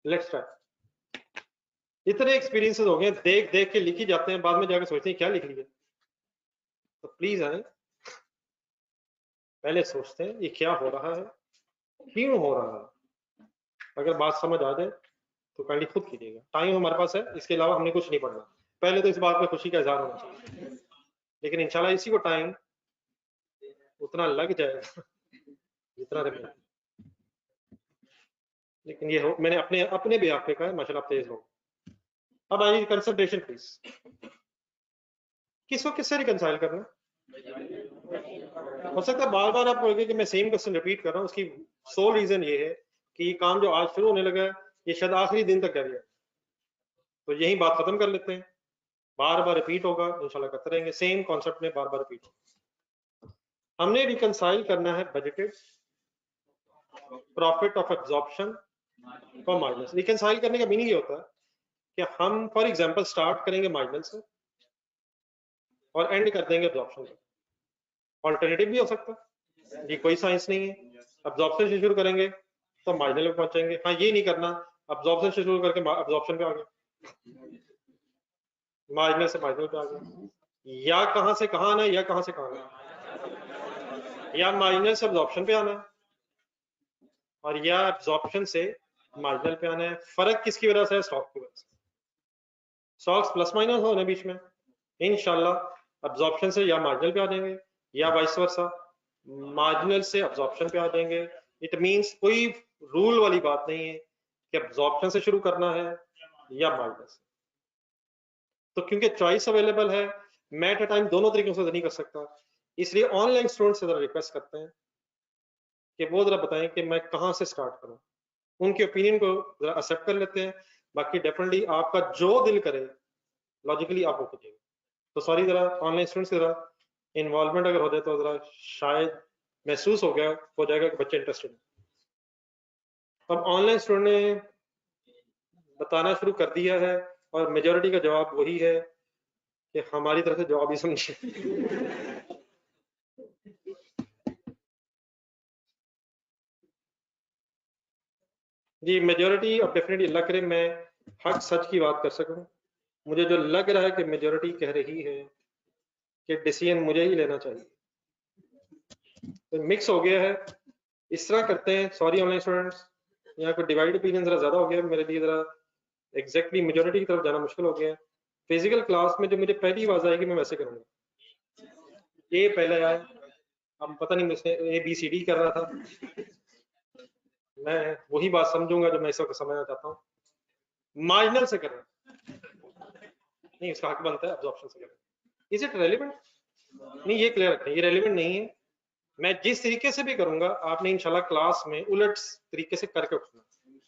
S1: Let's try. इतने एक्सपीरियंसेस हो गए, देख देख के लिखी जाते हैं, बाद में जाकर सोचते हैं क्या लिख लिया। तो प्लीज आए, पहले सोचते हैं ये क्या हो रहा है, क्यों हो रहा है। अगर बात समझ आ जाए तो काइंडली खुद कीजिएगा। टाइम हमारे पास है, इसके अलावा हमने कुछ नहीं पढ़ना। पहले तो इस बात में खुशी का इजहार होना चाहिए, लेकिन इंशाल्लाह इसी को टाइम उतना लग जाएगा जितना रहे। लेकिन ये हो, मैंने अपने अपने भी आपके कहा माशाल्लाह आप तेज हो। अब आइए कंसंट्रेशन प्लीज, किसको किससे रिकंसाइल करना। हो सकता है बार बार आप कहोगे कि मैं सेम क्वेश्चन रिपीट कर रहा हूँ, उसकी सोल रीजन ये है कि ये काम जो आज शुरू होने लगा है ये शायद आखिरी दिन तक करिए, तो यही बात खत्म कर लेते हैं। बार बार रिपीट होगा, इंशाल्लाह करते रहेंगे, सेम कॉन्सेप्ट में बार बार रिपीट होगा। हमने रिकंसाइल करना है बजटेड प्रॉफिट ऑफ एब्जॉर्प्शन और माइनस। रिकंसाइल करने का मीनिंग ये होता है कि हम फॉर एग्जांपल स्टार्ट करेंगे माइनस से और एंड कर देंगे एब्जॉर्प्शन से। ऑल्टरनेटिव भी हो सकता है, ये कोई साइंस नहीं है। एब्जॉर्प्शन से शुरू करेंगे तो मार्जिनल में पहुंचेंगे। हाँ, ये नहीं करना एब्जॉर्प्शन से शुरू करके एब्जॉर्प्शन पे आ गए, मार्जिनल से मार्जिनल पे आ गए। या कहां से कहां आना है, या कहां से कहां आना है, या मार्जिनल से एब्जॉर्प्शन पे आना है और या एब्जॉर्प्शन से मार्जिनल पे आना है। फर्क किसकी वजह से है? स्टॉक की वजह से। स्टॉक्स प्लस माइनस होने बीच में, इंशाल्लाह अब्जॉर्प्शन से या मार्जिनल पे आ जाएंगे या वाइस वर्सा, मार्जिनल से अब्जॉर्प्शन पे आ जाएंगे। इट मींस कोई रूल वाली बात नहीं है कि अब्जॉर्प्शन से शुरू करना है या मार्जिनल से। तो क्योंकि चॉइस अवेलेबल है, मैं एट अ टाइम दोनों तरीकों से नहीं कर सकता, इसलिए ऑनलाइन स्टूडेंट से जरा रिक्वेस्ट करते हैं कि वो जरा बताएं कि मैं कहाँ से स्टार्ट करूं। उनके ओपिनियन को जरा एक्सेप्ट कर लेते हैं, बाकी डेफिनेटली आपका जो दिल करे लॉजिकली आप वो कीजिएगा। तो सॉरी, जरा ऑनलाइन स्टूडेंट्स जरा इन्वॉल्वमेंट अगर हो जाए तो जरा शायद महसूस हो जाएगा कि बच्चे इंटरेस्टेड हैं। अब ऑनलाइन स्टूडेंट ने बताना शुरू कर दिया है और मेजोरिटी का जवाब वही है कि हमारी तरफ से जवाब ही समझिए। जी मेजोरिटी, अब डेफिनेटली अल्लाह करे मैं हक सच की बात कर सकूं। मुझे जो लग रहा है कि मेजोरिटी कह रही है कि डिसीजन मुझे ही लेना चाहिए, तो मिक्स हो गया है। इस तरह करते हैं, सॉरी ऑनलाइन स्टूडेंट्स, यहाँ पर डिवाइड ओपिनियन जरा ज्यादा हो गया मेरे लिए, जरा एग्जैक्टली मेजोरिटी की तरफ जाना मुश्किल हो गया है। फिजिकल क्लास में जो मुझे पहली आवाज आएगी मैं वैसे करूंगा। ए पहले आए, अब पता नहीं मुझसे ABCD कर रहा था, मैं वही बात समझूंगा जो मैं इस वक्त समझना चाहता हूँ। मार्जिनल से करना नहीं, उसका हक बनता है अब्जॉर्प्शन से करना। Is it relevant? नहीं, ये क्लियर रखें, ये रेलिवेंट नहीं है। मैं जिस तरीके से भी करूंगा आपने इंशाल्लाह क्लास में उलट तरीके से करके उठना,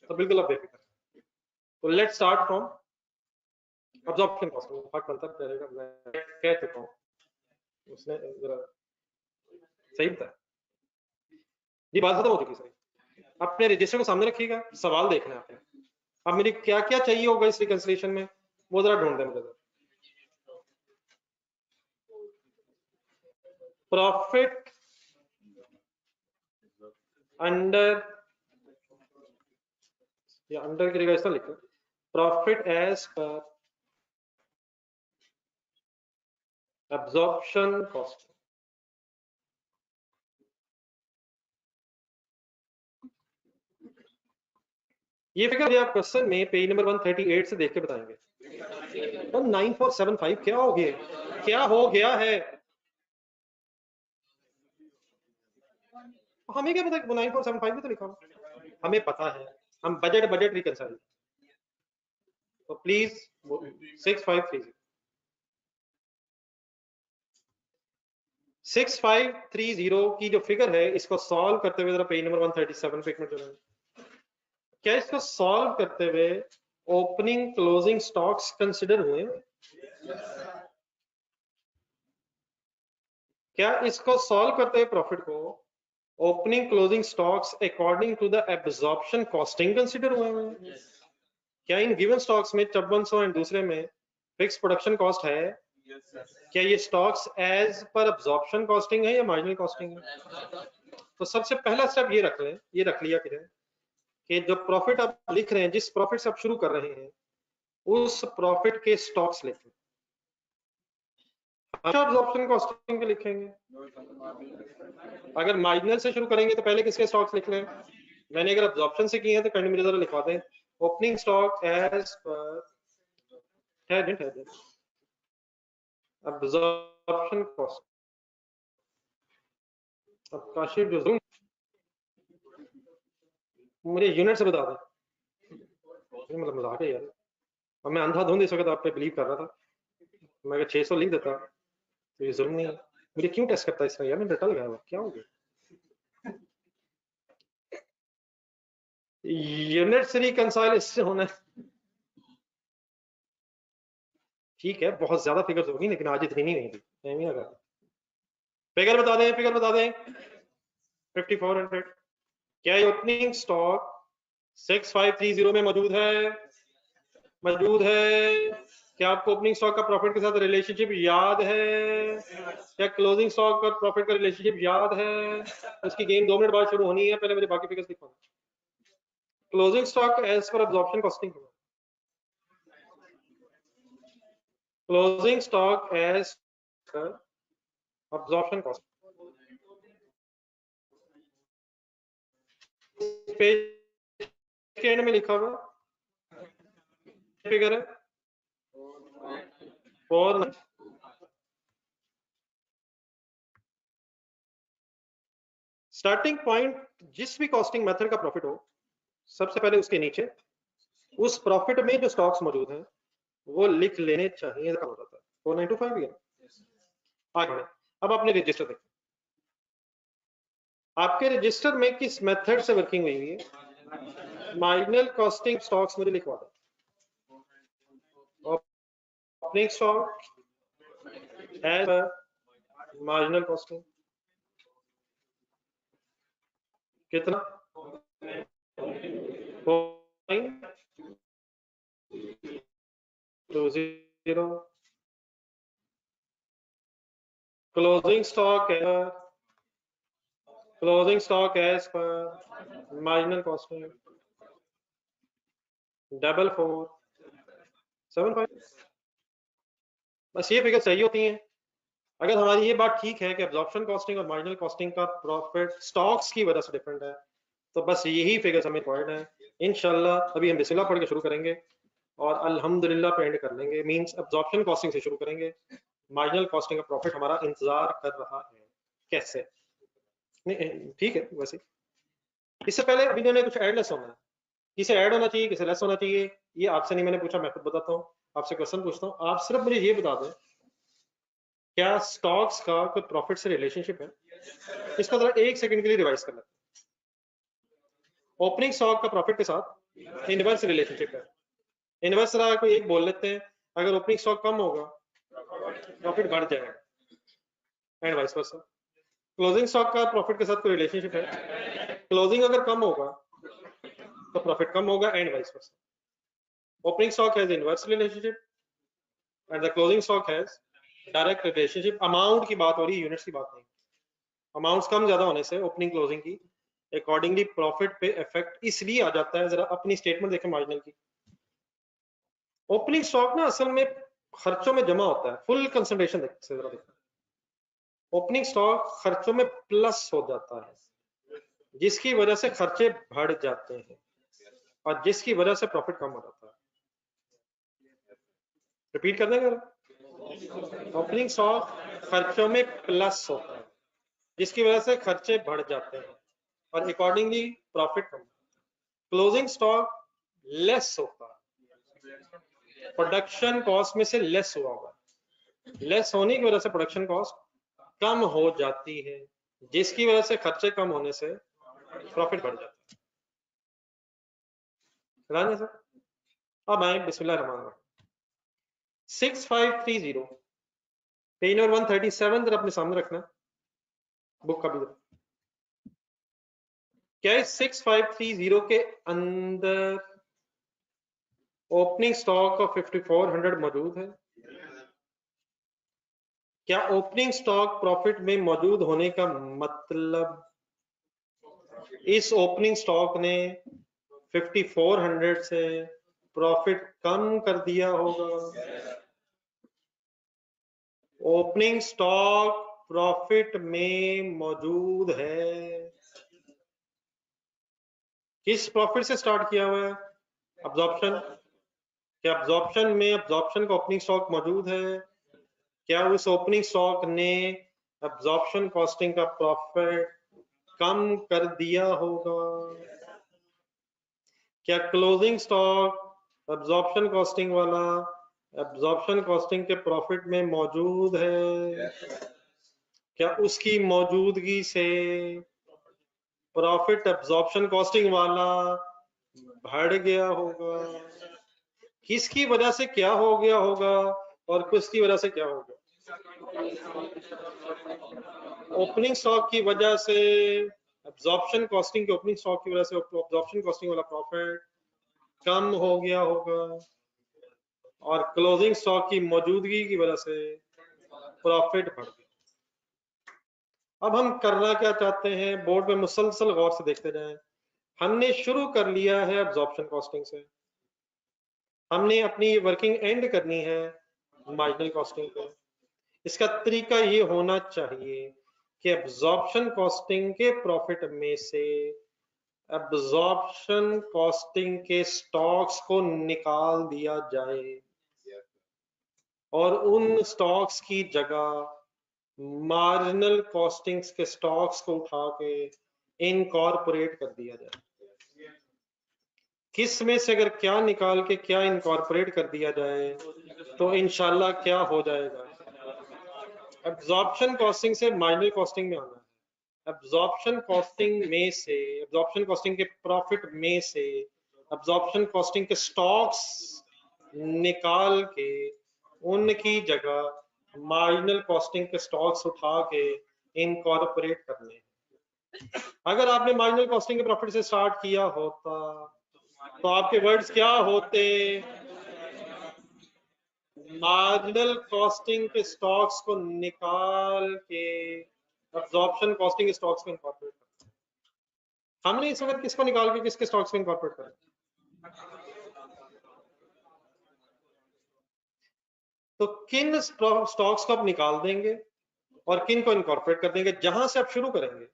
S1: तो बिल्कुल आप बेफिक्र। तो let's start from absorption cost. हक बनता है, मैं कह चुका हूँ, उसने जरा सही बताया जी, बात खत्म हो चुकी सर। अपने रजिस्टर को सामने रखिएगा, सवाल देखना है आपने। अब मेरी क्या क्या चाहिए होगा इस रिकंसिलिएशन में, वो जरा ढूंढ दें मुझे। प्रॉफिट अंडर, या अंडर की जगह ऐसा लिखो, profit as per absorption cost. ये फिगर आप क्वेश्चन में पेज नंबर 138 से देख के बताएंगे। 9475 क्या हो गया, क्या हो गया है? हमें क्या पता, 9475 में तो लिखा हो, हमें पता है, हम बजट रिकंसाइल। तो प्लीज 6530 6530 की जो फिगर है, इसको सॉल्व करते हुए जरा पेज नंबर 137 पे एक मिनट चलें। क्या इसको सॉल्व करते हुए ओपनिंग क्लोजिंग स्टॉक्स कंसिडर हुए? क्या इसको सॉल्व करते हुए प्रॉफिट को opening closing stocks according to the absorption costing consider हुए हैं? क्या इन गिवन स्टॉक्स में 5400 एंड दूसरे में फिक्स प्रोडक्शन कॉस्ट है? क्या ये stocks as per absorption costing है या मार्जिनल कॉस्टिंग है? तो सबसे पहला स्टेप ये रख लें, ये रख लिया कि जो प्रॉफिट आप लिख रहे हैं, जिस प्रॉफिट से आप शुरू कर रहे हैं, उस प्रॉफिट के स्टॉक्स लिखें। अच्छा, एब्जॉर्प्शन कॉस्टिंग के लिखेंगे। अगर मार्जिनल से शुरू करेंगे तो पहले किसके स्टॉक्स लिख लें? मैंने अगर एब्जॉर्प्शन से किए हैं तो कंटिन्यू जरा लिखवा दें, opening stock as per absorption cost. अब काशिफ जो मुझे यूनिट से बता दें, मतलब मजाक है यार। अब मैं अंधाधुंध इस वक्त आप पे बिलीव कर रहा था, मैं अगर 600 लिख देता तो ये जुल्म नहीं है। मुझे क्यों टेस्ट करता है इस तरह यार, मैं डटा लगाया हुआ, क्या हो गया? यूनिट से रिकंसाइल इससे होना है, ठीक है, बहुत ज्यादा फिगर्स होगी लेकिन आज इतनी नहीं हुई थी। फिगर बता दें, फिगर बता दें। 5400। क्या ये ओपनिंग स्टॉक 6530 में मौजूद है? मौजूद है। क्या आपको ओपनिंग स्टॉक का प्रॉफिट के साथ रिलेशनशिप याद है? क्या क्लोजिंग स्टॉक का प्रॉफिट का रिलेशनशिप याद है? उसकी गेम 2 मिनट बाद शुरू होनी है, पहले मुझे बाकी फिगर्स लिखवाना। Closing stock as per absorption costing, closing stock as per absorption cost. Page के एंड में लिखा हुआ फिगर है 4। स्टार्टिंग पॉइंट जिस भी कॉस्टिंग मेथड का प्रॉफिट हो, सबसे पहले उसके नीचे उस प्रॉफिट में जो स्टॉक्स मौजूद हैं वो लिख लेने चाहिए। हो जाता है 4925 ये आगे बढ़े। अब आपने रजिस्टर देखा, आपके रजिस्टर में किस मेथड से वर्किंग हुई है? मार्जिनल कॉस्टिंग स्टॉक्स मुझे लिखवा दो। Opening stock as marginal costing कितना? 4.20। Closing stock as per marginal costing 4475। बस ये फिगर सही होती है। अगर हमारी ये बात ठीक है कि एब्जॉर्प्शन कॉस्टिंग और मार्जिनल कॉस्टिंग का प्रॉफिट स्टॉक्स की वजह से डिफरेंट है, तो बस यही फिगर हमें रिक्वायर्ड है। इंशाल्लाह अभी हम बिस्मिल्लाह पढ़ के शुरू करेंगे और अल्हम्दुलिल्लाह पे एंड कर लेंगे। मींस एब्जॉर्प्शन कॉस्टिंग से शुरू करेंगे, मार्जिनल कॉस्टिंग का प्रॉफिट हमारा इंतजार कर रहा है। कैसे? नहीं ठीक है। वैसे इससे पहले वीडियो ने कुछ ऐड लेस होना है, किसे ऐड होना चाहिए किसे लेस होना चाहिए, ये आपसे नहीं मैंने पूछा, मैं खुद बताता हूँ। आपसे क्वेश्चन पूछता हूँ, आप सिर्फ मुझे ये बता दें क्या स्टॉक्स का कोई प्रॉफिट से रिलेशनशिप है? इसको जरा एक सेकंड के लिए रिवाइज कर लेते हैं। ओपनिंग स्टॉक का प्रॉफिट के साथ इनवर्स रिलेशनशिप है। इनवर्स रहा कोई एक बोल लेते हैं, अगर ओपनिंग स्टॉक कम होगा प्रॉफिट बढ़ जाएगा and vice versa. Closing stock का प्रॉफिट के साथ कोई रिलेशनशिप है, क्लोजिंग अगर कम होगा तो प्रॉफिट कम होगा and vice versa. Opening stock has inverse relationship and the closing stock has direct relationship. Amount की बात हो रही है, यूनिट्स की बात नहीं। अमाउंट्स कम ज्यादा होने से ओपनिंग क्लोजिंग की अकॉर्डिंगली प्रॉफिट पे इफेक्ट इसलिए आ जाता है। जरा अपनी स्टेटमेंट देखें मार्जिनल की। ओपनिंग स्टॉक ना असल में खर्चों में जमा होता है, फुल कंसंट्रेशन से जरा देखो। ओपनिंग स्टॉक खर्चों में प्लस हो जाता है, जिसकी वजह से खर्चे बढ़ जाते हैं और जिसकी वजह से प्रॉफिट कम हो जाता है। रिपीट कर देंगे। ओपनिंग स्टॉक खर्चों में प्लस होता है, जिसकी वजह से खर्चे बढ़ जाते हैं और अकॉर्डिंगली प्रॉफिट कम। क्लोजिंग स्टॉक लेस होता है, प्रोडक्शन कॉस्ट में से लेस हुआ होगा, लेस होने की वजह से प्रोडक्शन कॉस्ट कम हो जाती है, जिसकी वजह से खर्चे कम होने से प्रॉफिट बढ़ जाता है। सर अब आए बिस्मिल्लाह। 6530 पेज नंबर 137 जरा अपने सामने रखना, बुक का भी। क्या इस 6530 के अंदर ओपनिंग स्टॉक ऑफ 5400 मौजूद है? क्या ओपनिंग स्टॉक प्रॉफिट में मौजूद होने का मतलब इस ओपनिंग स्टॉक ने 5400 से प्रॉफिट कम कर दिया होगा? ओपनिंग स्टॉक प्रॉफिट में मौजूद है, किस प्रॉफिट से स्टार्ट किया हुआ है? अब्जॉर्प्शन। क्या अब्जॉर्प्शन में अब्जॉर्प्शन का ओपनिंग स्टॉक मौजूद है? क्या उस ओपनिंग स्टॉक ने अब्जॉर्प्शन कॉस्टिंग का प्रॉफिट कम कर दिया होगा? क्या क्लोजिंग स्टॉक अब्जॉर्प्शन कॉस्टिंग वाला अब्जॉर्प्शन कॉस्टिंग के प्रॉफिट में मौजूद है? क्या उसकी मौजूदगी से प्रॉफिट अब्जॉर्प्शन कॉस्टिंग वाला बढ़ गया होगा? किसकी वजह से क्या हो गया होगा और किसकी वजह से क्या होगा? ओपनिंग स्टॉक की वजह से, अब्जॉर्प्शन कॉस्टिंग के ओपनिंग स्टॉक की वजह से अब्जॉर्प्शन कॉस्टिंग वाला प्रॉफिट कम हो गया होगा और क्लोजिंग स्टॉक की मौजूदगी की वजह से प्रॉफिट बढ़ गया। अब हम करना क्या चाहते हैं, बोर्ड में मुसलसल गौर से देखते जाएं। हमने शुरू कर लिया है अब्जॉर्प्शन कॉस्टिंग से, हमने अपनी वर्किंग एंड करनी है मार्जिनल कॉस्टिंग पे। इसका तरीका ये होना चाहिए कि अब्जॉर्प्शन कॉस्टिंग के प्रॉफिट में से अब्जॉर्प्शन कॉस्टिंग के स्टॉक्स को निकाल दिया जाए और उन स्टॉक्स की जगह मार्जिनल कॉस्टिंग्स के स्टॉक्स को उठा के इनकॉर्पोरेट कर दिया जाए। किस में से अगर क्या निकाल के क्या इनकॉर्पोरेट कर दिया जाए तो इंशाल्लाह क्या हो जाएगा, एब्जॉर्प्शन कॉस्टिंग से मार्जिनल कॉस्टिंग में आना है। एब्जॉर्प्शन कॉस्टिंग में से, एब्जॉर्प्शन कॉस्टिंग के प्रॉफिट में से एब्जॉर्प्शन कॉस्टिंग के स्टॉक्स निकाल के उनकी जगह मार्जिनल कॉस्टिंग के स्टॉक्स उठा के इनकॉर्पोरेट करने हैं। अगर आपने मार्जिनल कॉस्टिंग के प्रॉफिट से स्टार्ट किया होता तो आपके वर्ड्स क्या होते, मार्जिनल कॉस्टिंग के स्टॉक्स को निकाल के एब्जॉर्प्शन कॉस्टिंग स्टॉक्स में इनकॉर्पोरेट करते हैं। हमने इस वक्त किसको निकाल के किसके स्टॉक्स में इनकॉर्पोरेट करें? तो किन स्टॉक्स को आप निकाल देंगे और किन को इनकॉर्पोरेट कर देंगे? जहां से आप शुरू करेंगे,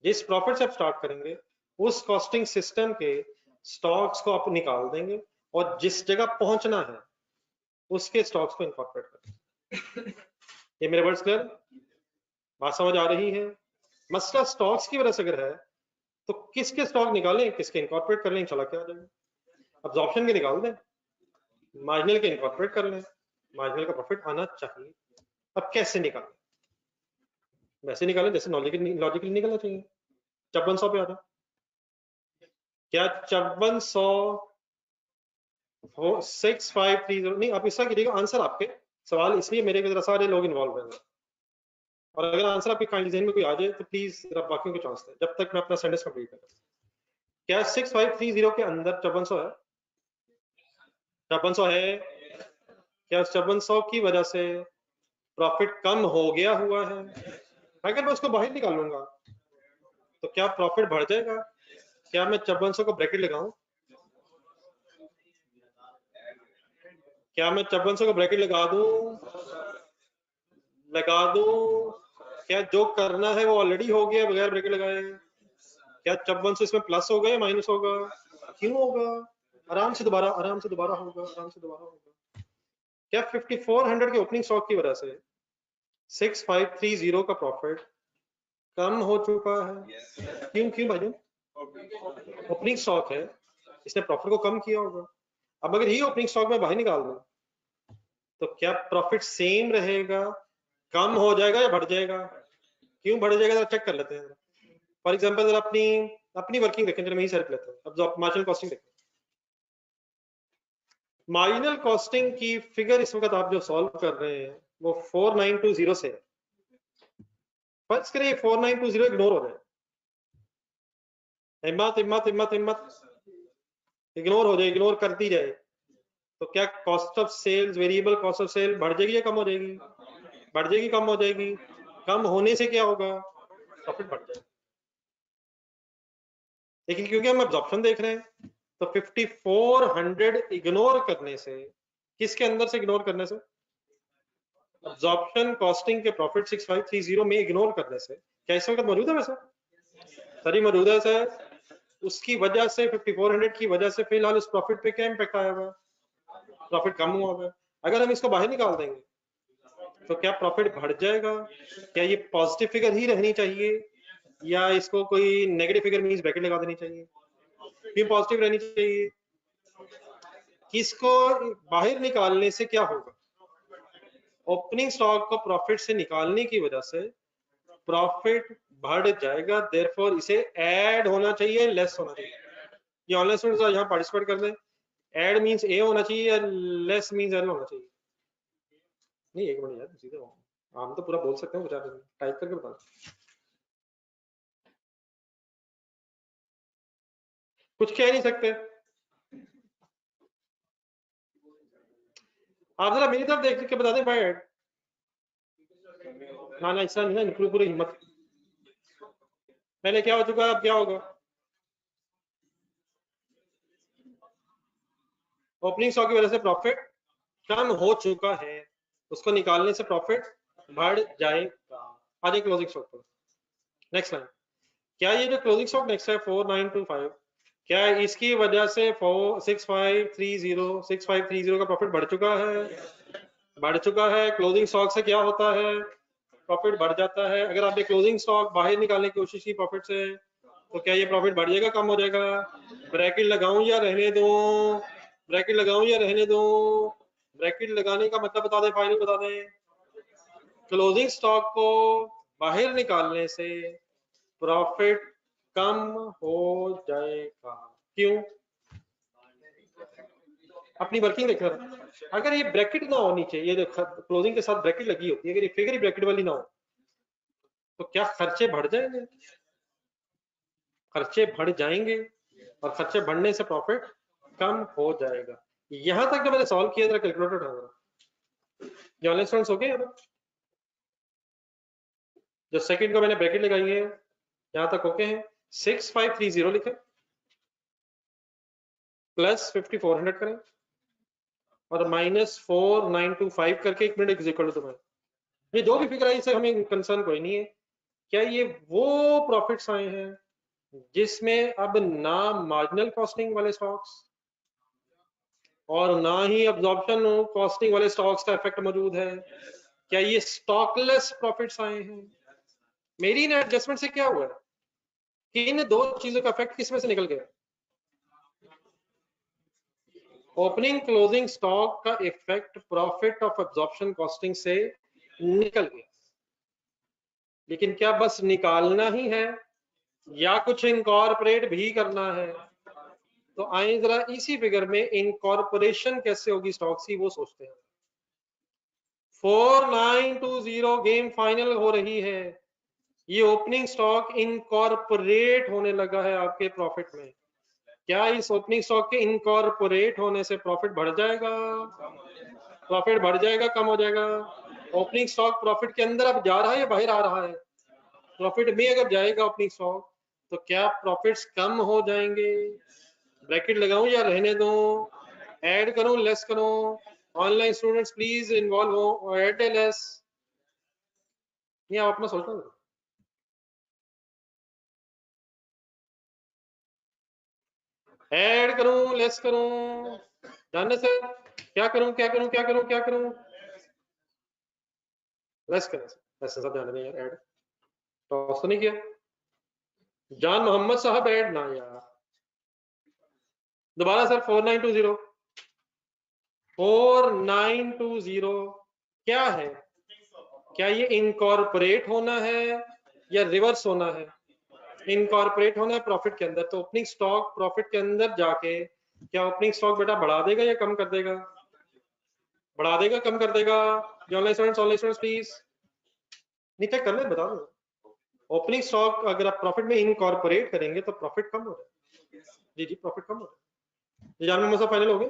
S1: जिस प्रॉफिट से आप स्टार्ट करेंगे, उस कॉस्टिंग सिस्टम के स्टॉक्स को आप निकाल देंगे और जिस जगह पहुंचना है उसके स्टॉक्स को इनकॉर्पोरेट कर देंगे। ये मेरे वर्ड्स क्लियर? बात समझ आ रही है? मसला स्टॉक्स की वजह से अगर है तो किसके स्टॉक निकालें, किसके इनकॉर्पोरेट कर लें, इंशाल्लाह क्या आ जाएगा। अब्जॉर्प्शन के निकाल दें, मार्जिनल के इनकॉर्पोरेट कर लें, मार्जिनल का प्रॉफिट आना चाहिए। अब कैसे निकालें? वैसे निकालें जैसे लॉजिकली निकलना चाहिए। 5400 पे आ रहा, क्या 5400 6530 नहीं, आप इसका कीजिएगा आंसर। आपके सवाल इसलिए मेरे जरा सारे लोग इन्वॉल्व हैं, और अगर आंसर आपके काइंडली जहन में कोई आ जाए तो प्लीज जरा बाकियों को चांस दें जब तक मैं अपना सेंटेंस कंप्लीट करूं। क्या 6530 के अंदर 5400 है? 5400 है? क्या 5400 की वजह से प्रॉफिट कम हो गया हुआ है? अगर मैं उसको बाहर निकाल लूंगा तो क्या प्रॉफिट बढ़ जाएगा? क्या मैं 5400 को ब्रैकेट लगाऊं? क्या मैं 5400 को ब्रैकेट लगा दूं? क्या जो करना है वो ऑलरेडी हो गया बगैर ब्रैकेट लगाए? क्या 5400 इसमें प्लस होगा या माइनस होगा? क्यों होगा? आराम से दोबारा होगा, आराम से दोबारा होगा। क्या 5400 के ओपनिंग स्टॉक की वजह से 6530 का प्रॉफिट कम हो चुका है? क्यों क्यों भाई? ओपनिंग स्टॉक है, इसने प्रॉफिट को कम किया होगा। अब अगर ये ओपनिंग स्टॉक में बाहर निकाल दूं तो क्या प्रॉफिट सेम रहेगा, कम हो जाएगा या बढ़ जाएगा? क्यों बढ़ जाएगा जरा चेक कर लेते हैं। फॉर एग्जांपल जरा अपनी अपनी वर्किंग देखें, जरा मैं ही सेलेक्ट लेता हूं। अब जो मार्जिनल कॉस्टिंग देखें, मार्जिनल कॉस्टिंग की फिगर इस वक्त आप जो सॉल्व कर रहे हैं वो 4920 से है। फर्ज करें 4920 इग्नोर हो जाए, हिम्मत हिम्मत हिम्मत हिम्मत इग्नोर हो जाए, इग्नोर कर दी जाए, तो क्या cost of sales, variable cost of sale बढ़ जाएगी या कम हो जाएगी? बढ़ जाएगी, कम हो जाएगी? कम होने से क्या होगा? प्रॉफिट बढ़ जाएगा। लेकिन क्योंकि हम एब्जॉर्प्शन देख रहे हैं तो 5400 इग्नोर करने से, किसके अंदर से इग्नोर करने से? एब्जॉर्प्शन कॉस्टिंग के प्रॉफिट 6530 में इग्नोर करने से। क्या इस वक्त मौजूद है वैसा? सरी मौजूद है सर। उसकी वजह से 5400 की वजह से फिलहाल उस प्रॉफिट पे क्या इम्पैक्ट आया हुआ? प्रॉफिट कम हुआ हुआ। अगर हम इसको बाहर निकाल देंगे तो क्या प्रॉफिट बढ़ जाएगा? क्या ये पॉजिटिव फिगर ही रहनी चाहिए या इसको कोई नेगेटिव फिगर मींस ब्रैकेट लगा देनी चाहिए? क्यों पॉजिटिव रहनी चाहिए? किसको बाहर निकालने से क्या होगा? ओपनिंग स्टॉक को प्रॉफिट से निकालने की वजह से प्रॉफिट बढ़ जाएगा, देयरफॉर इसे ऐड होना चाहिए, लेस होना चाहिए। ये ऑनलाइन स्टूडेंट्स यहाँ पार्टिसिपेट कर दें। ऐड मींस ए होना चाहिए या लेस मींस एल होना चाहिए? नहीं, एक मिनट यार, सीधे हम तो पूरा बोल सकते हैं, बचा टाइप करके बताना। कुछ कह नहीं सकते आप, जरा मेरी तरफ देख के बता दें भाई। ना ना, ऐसा नहीं ना, पूरी हिम्मत। पहले क्या हो चुका है, अब क्या होगा? ओपनिंग स्टॉक की वजह से प्रॉफिट कम हो चुका है, उसको निकालने से प्रॉफिट बढ़ जाएगा। आ जाए क्लोजिंग स्टॉक पर। नेक्स्ट लाइन, क्या ये जो क्लोजिंग स्टॉक नेक्स्ट है 4925, क्या इसकी वजह से 6530 का प्रॉफिट बढ़ चुका है? बढ़ चुका है। क्लोजिंग स्टॉक से क्या होता है? प्रॉफिट बढ़ जाता है। अगर आपने क्लोजिंग स्टॉक बाहर निकालने की कोशिश की प्रॉफिट से, तो क्या ये प्रॉफिट बढ़ जाएगा, कम हो जाएगा? ब्रैकेट लगाऊं या रहने दूं? ब्रैकेट लगाऊं या रहने दूं? ब्रैकेट लगाने का मतलब बता दें, फाइनल बता दें। क्लोजिंग स्टॉक को बाहर निकालने से प्रॉफिट कम हो जाएगा। क्यों? अपनी वर्किंग देखना। अगर ये ब्रैकेट ना हो नीचे, ये जो क्लोजिंग के साथ ब्रैकेट लगी होती है, अगर ये फिगर ही ब्रैकेट वाली ना हो, तो क्या खर्चे बढ़ जाएंगे? खर्चे बढ़ जाएंगे, और खर्चे बढ़ने से प्रॉफिट कम हो जाएगा। यहां तक जो मैंने सॉल्व किया, जरा कैलकुलेटर उठाओ। ये ऑनलाइन स्टूडेंट्स हो गए? जो सेकंड को मैंने ब्रैकेट लगाई है, यहां तक ओके है। 6530 लिखे प्लस 5400 करें और माइनस 4925 करके 1 मिनट इक्वल टू। ये जो भी फिगर आई, इससे हमें कंसर्न कोई नहीं है। क्या ये वो प्रॉफिट्स आए हैं जिसमें अब ना मार्जिनल कॉस्टिंग वाले स्टॉक्स और ना ही अब्जॉर्प्शन कॉस्टिंग वाले स्टॉक्स का इफेक्ट मौजूद है? क्या ये स्टॉकलेस प्रॉफिट्स आए हैं? मेरी इन एडजस्टमेंट से क्या हुआ है कि इन दो चीजों का इफेक्ट किस में से निकल गया? ओपनिंग क्लोजिंग स्टॉक का effect profit of absorption costing से निकल गया। लेकिन क्या बस निकालना ही है या कुछ इनकॉर्पोरेट भी करना है? तो आए जरा इसी फिगर में इनकॉर्पोरेशन कैसे होगी स्टॉक्स की, वो सोचते हैं। 4920 गेम फाइनल हो रही है। ये ओपनिंग स्टॉक इनकॉर्पोरेट होने लगा है आपके प्रॉफिट में। क्या इस ओपनिंग स्टॉक के इनकॉर्पोरेट होने से प्रॉफिट बढ़ जाएगा? प्रॉफिट बढ़ जाएगा, कम हो जाएगा? ओपनिंग स्टॉक प्रॉफिट के अंदर अब जा रहा है या बाहर आ रहा है? प्रॉफिट में अगर जाएगा ओपनिंग स्टॉक, तो क्या प्रॉफिट्स कम हो जाएंगे? ब्रैकेट लगाऊं या रहने दूं? ऐड करूं, लेस करूं? ऑनलाइन स्टूडेंट्स प्लीज इन्वॉल्व हो, ऐड लेस। ये आप अपना सोचो। ऐड करूं, लेस करूं? जानने से क्या करूं, क्या करूं, क्या करूं, क्या करूं? लेस करें। ऐसे सब जानने यार, ऐड टॉस तो नहीं किया। जान मोहम्मद साहब ऐड ना यार। दोबारा सर, 4920 क्या है? क्या ये इनकॉर्पोरेट होना है या रिवर्स होना है? इनकॉर्पोरेट होना है प्रॉफिट के अंदर। तो ओपनिंग स्टॉक प्रॉफिट के अंदर जाके क्या ओपनिंग स्टॉक बेटा बढ़ा देगा या कम कर देगा? बढ़ा देगा, कम कर देगा? ऑनलाइन स्टूडेंट्स प्लीज नीचे कर ले, बता दो। ओपनिंग स्टॉक अगर आप प्रॉफिट में इनकॉर्पोरेट करेंगे तो प्रॉफिट कम हो जाएगा। जी जी, प्रॉफिट कम हो जाएगा। ये जानने में मसला फाइनल हो गया।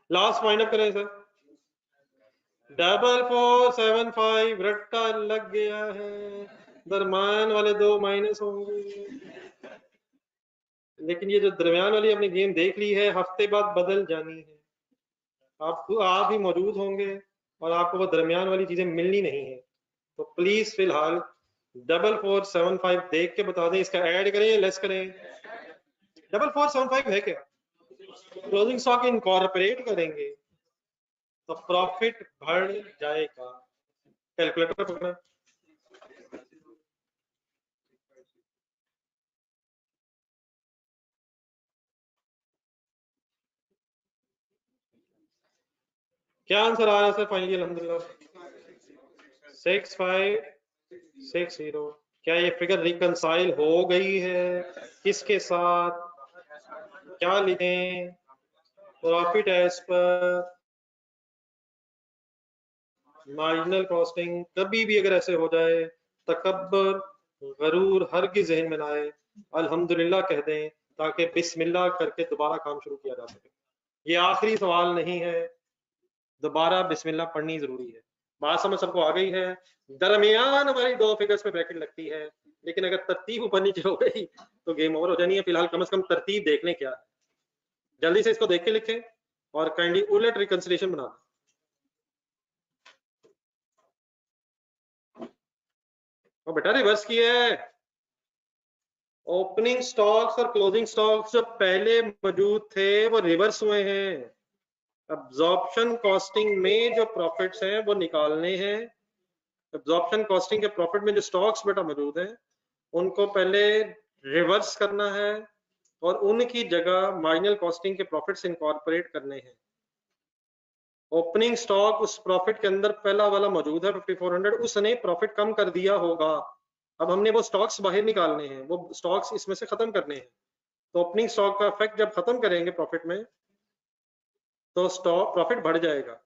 S1: लास्ट फाइंड अप करें सर। 4475 रट्टा लग गया है। दरम्यान वाले दो माइनस होंगे, लेकिन ये जो दरम्यान वाली अपनी गेम देख ली है, हफ्ते बाद बदल जानी है। आपको आप ही मौजूद होंगे और आपको वो दरम्यान वाली चीजें मिलनी नहीं है। तो प्लीज फिलहाल 4475 देख के बता दें, इसका ऐड करें या लेस करें? 4475 है क्या? क्लोजिंग स्टॉक इनकॉर्पोरेट करेंगे तो प्रॉफिट बढ़ जाएगा। कैलकुलेटर पकड़ा। क्या आंसर आ रहा है सर फाइनली? अल्हम्दुलिल्लाह 6560। क्या ये फिगर रिकंसाइल हो गई है? किसके साथ? क्या लिखें? Profit as per marginal costing. कभी भी अगर ऐसे हो जाए, तकब्बर गरूर हर की जहन में ना आए, अल्हम्दुलिल्लाह कह दें, ताकि बिस्मिल्लाह करके दोबारा काम शुरू किया जा सके। ये आखिरी सवाल नहीं है, दोबारा बिस्मिल्लाह पढ़नी जरूरी है। बात समझ सबको आ गई है? दरमियान वाली दो फिगर्स पे ब्रैकेट लगती है, लेकिन अगर तरतीब ऊपर नीचे हो गई तो गेम ओवर हो जानी है। फिलहाल कम से कम तरतीब देख लें क्या है। जल्दी से इसको देख के लिखें और काइंडली उलट रिकंसिलेशन बना दें। और बेटा रिवर्स किया है। ओपनिंग स्टॉक्स और क्लोजिंग स्टॉक्स जो पहले मौजूद थे वो रिवर्स हुए हैं। अब्जॉर्प्शन कॉस्टिंग में जो प्रॉफिट्स हैं वो निकालने हैं। अब्जॉर्प्शन कॉस्टिंग के प्रॉफिट में जो स्टॉक्स बेटा मौजूद हैं उनको पहले रिवर्स करना है और उनकी जगह मार्जिनल कॉस्टिंग के प्रॉफिट्स इनकॉर्पोरेट करने हैं। ओपनिंग स्टॉक उस प्रॉफिट के अंदर पहला वाला मौजूद है 5400, उसने प्रॉफिट कम कर दिया होगा। अब हमने वो स्टॉक्स बाहर निकालने हैं, वो स्टॉक्स इसमें से खत्म करने हैं। तो ओपनिंग स्टॉक का इफेक्ट जब खत्म करेंगे प्रॉफिट में तो स्टॉक प्रॉफिट बढ़ जाएगा,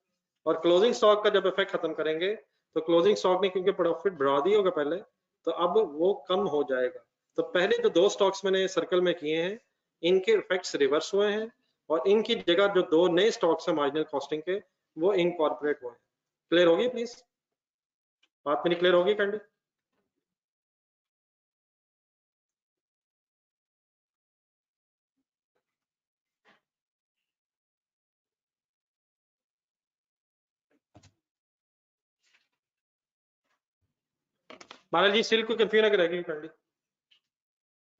S1: और क्लोजिंग स्टॉक का जब इफेक्ट खत्म करेंगे तो क्लोजिंग स्टॉक ने क्योंकि प्रॉफिट बढ़ा दिया होगा पहले, तो अब वो कम हो जाएगा। तो पहले जो दो स्टॉक्स मैंने सर्कल में किए हैं इनके इफेक्ट्स रिवर्स हुए हैं और इनकी जगह जो दो नए स्टॉक्स हैं मार्जिनल कॉस्टिंग के वो इनकॉर्पोरेट हुए हैं। क्लियर होगी प्लीज? बात मेरी क्लियर होगी कैंडी? महाराज जी स्टिल कोई कंफ्यूजन अगर रहेगी कैंडी,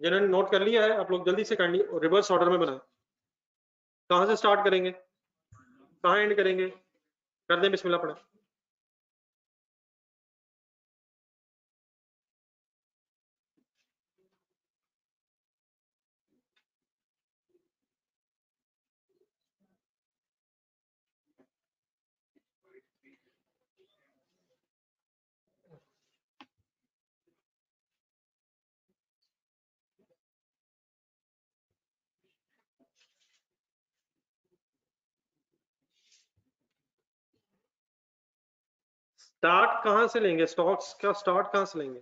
S1: जिन्होंने नोट कर लिया है आप लोग जल्दी से कैंडी रिवर्स ऑर्डर में बनाएं। कहां से स्टार्ट करेंगे, कहां एंड करेंगे? कर दें बिस्मिल्लाह पढ़ें। स्टार्ट कहां से लेंगे, स्टॉक्स का स्टार्ट कहां से लेंगे?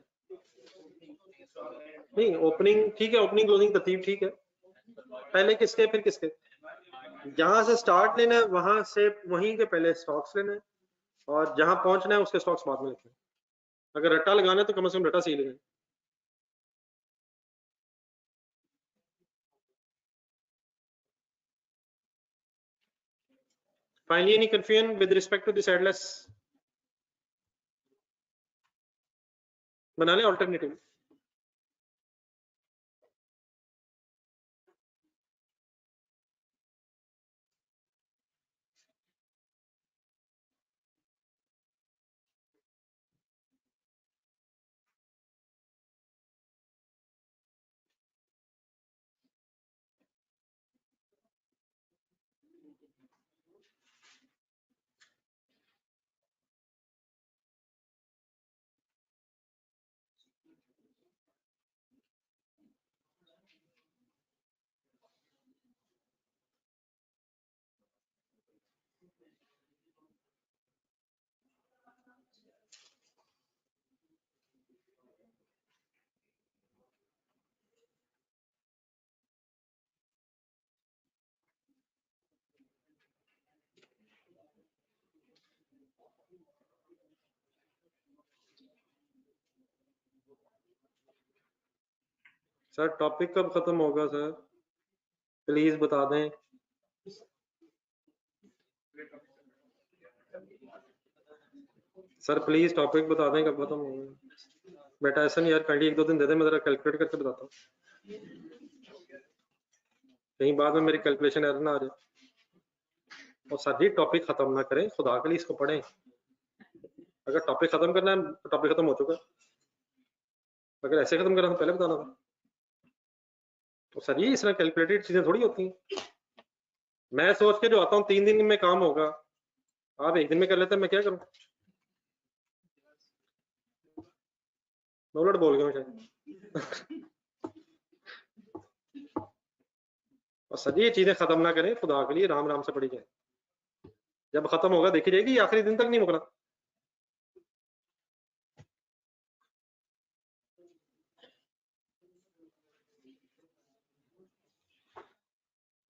S1: नहीं ओपनिंग ठीक है, ओपनिंग क्लोजिंग तरतीब ठीक है, पहले किसके फिर किसके? जहां से स्टार्ट लेना है वहां से वहीं के पहले स्टॉक्स लेना है, और जहां पहुंचना है उसके स्टॉक्स बाद में लिखना है। अगर रट्टा लगाना है तो कम से कम रट्टा सही लगाए। Finally, any confusion with respect to this headless? बना ले ऑल्टरनेटिव। सर टॉपिक कब खत्म होगा सर, प्लीज बता दें। सर प्लीज टॉपिक बता दें कब खत्म होगा। बेटा ऐसा नहीं यार, कैंडी एक दो दिन दे दे, मैं जरा कैलकुलेट करके बताता हूँ, कहीं बाद में मेरी कैलकुलेशन एरर ना आ जाए। और सर जी टॉपिक खत्म ना करें, खुदा के लिए इसको पढ़ें। अगर टॉपिक खत्म करना है तो टॉपिक खत्म हो चुका है, अगर ऐसे खत्म करना तो पहले बताना था। तो सर ये इस तरह कैलकुलेटेड चीजें थोड़ी होती हैं। मैं सोच के जो आता हूँ 3 दिन में काम होगा, आप एक दिन में कर लेते हैं, मैं क्या करूँ? मैं उलट बोल गया हूँ शायद। और सर ये चीजें खत्म ना करें, खुदा के लिए राम राम से पढ़ी जाए। जब खत्म होगा देखी जाएगी, आखिरी दिन तक नहीं मुकना।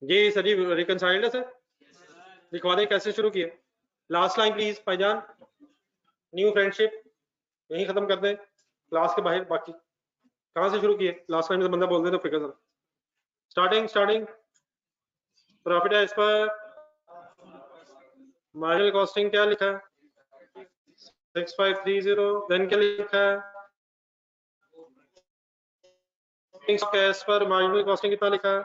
S1: जी सर जी रिकनसाइल्ड है सर, लिखवा दें कैसे शुरू किए। लास्ट लाइन प्लीज भाईजान, न्यू फ्रेंडशिप यही खत्म कर दें, क्लास के बाहर बाकी कहां से शुरू किए, लास्ट लाइन में बंदा बोल दे तो फिक्र सर। स्टार्टिंग स्टार्टिंग प्रॉफिट है, इस पर मार्जिनल कॉस्टिंग क्या लिखा है 6530, देन क्या लिखा है कैश पर मार्जिनल कॉस्टिंग कितना लिखा है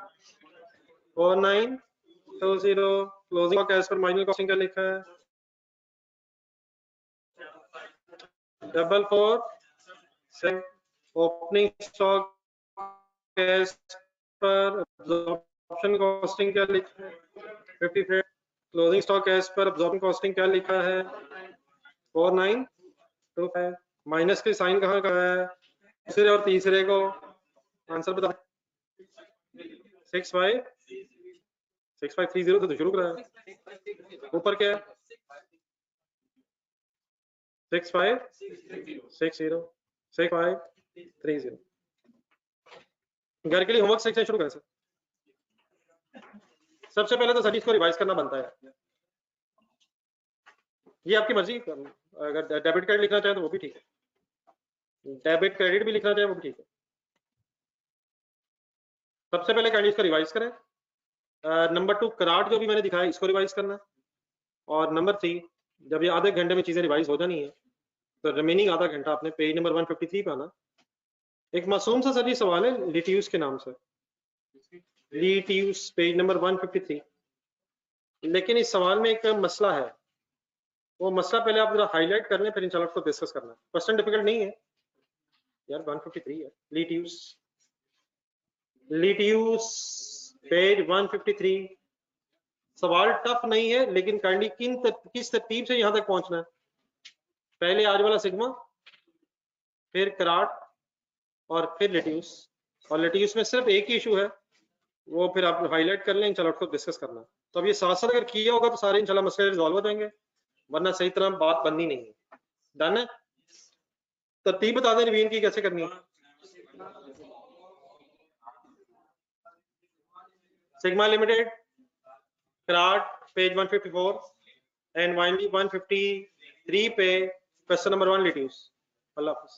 S1: 4920 closing stock as per marginal costing क्या लिखा है? 444 opening stock as per option costing क्या लिखा है? 55 closing stock as per absorbing costing क्या लिखा है? 4925 माइनस के साइन कहाँ का है? दूसरे और तीसरे को आंसर बता। 6530 तो शुरू करा है, ऊपर क्या है? 6560 6530। घर के लिए होमवर्क सेक्शन शुरू करें सर। सबसे पहले तो सभी इसको रिवाइज करना बनता है, ये आपकी मर्जी, अगर डेबिट कार्ड लिखना चाहे तो वो भी ठीक है, डेबिट क्रेडिट भी लिखना चाहे वो भी ठीक है। सबसे पहले काइंडली इसको रिवाइज करें। नंबर 2 कराट जो भी मैंने दिखाया इसको रिवाइज करना, और नंबर 3 जब ये आधे घंटे में चीजें रिवाइज हो जानी है तो रिमेनिंग आधा घंटा आपने पेज नंबर 153 पे आना। एक मासूम सा सर ये सवाल है लिटियूस के नाम से, लिटियूस पेज नंबर 153, लेकिन इस सवाल में एक मसला है, वो मसला पहले आप जरा हाईलाइट कर लें फिर इंशाल्लाह उसको डिस्कस करना है। क्वेश्चन डिफिकल्ट नहीं है यार, 153 है लिटियूस, लिटियूस पेज 153। सवाल टफ नहीं है, लेकिन काइंडली किस तरतीब से यहां तक पहुंचना है। पहले आज वाला सिग्मा, फिर कराट, और फिर लिटियूस, और लिटियूस में सिर्फ एक ही इशू है, वो फिर आप हाईलाइट कर लें, इंशाल्लाह उसको डिस्कस करना। तो अब ये साथ साथ अगर किया होगा तो सारे इंशाल्लाह मसले रिजॉल्व हो जाएंगे, वरना सही तरह बात बननी नहीं है। डन है? तरतीब बता दें नवीन की कैसे करनी है। सिग्मा लिमिटेड, कराट पेज 154, एंड वाइनली 153 पे क्वेश्चन नंबर 1 लिटियूस। अल्लाह हाफिज।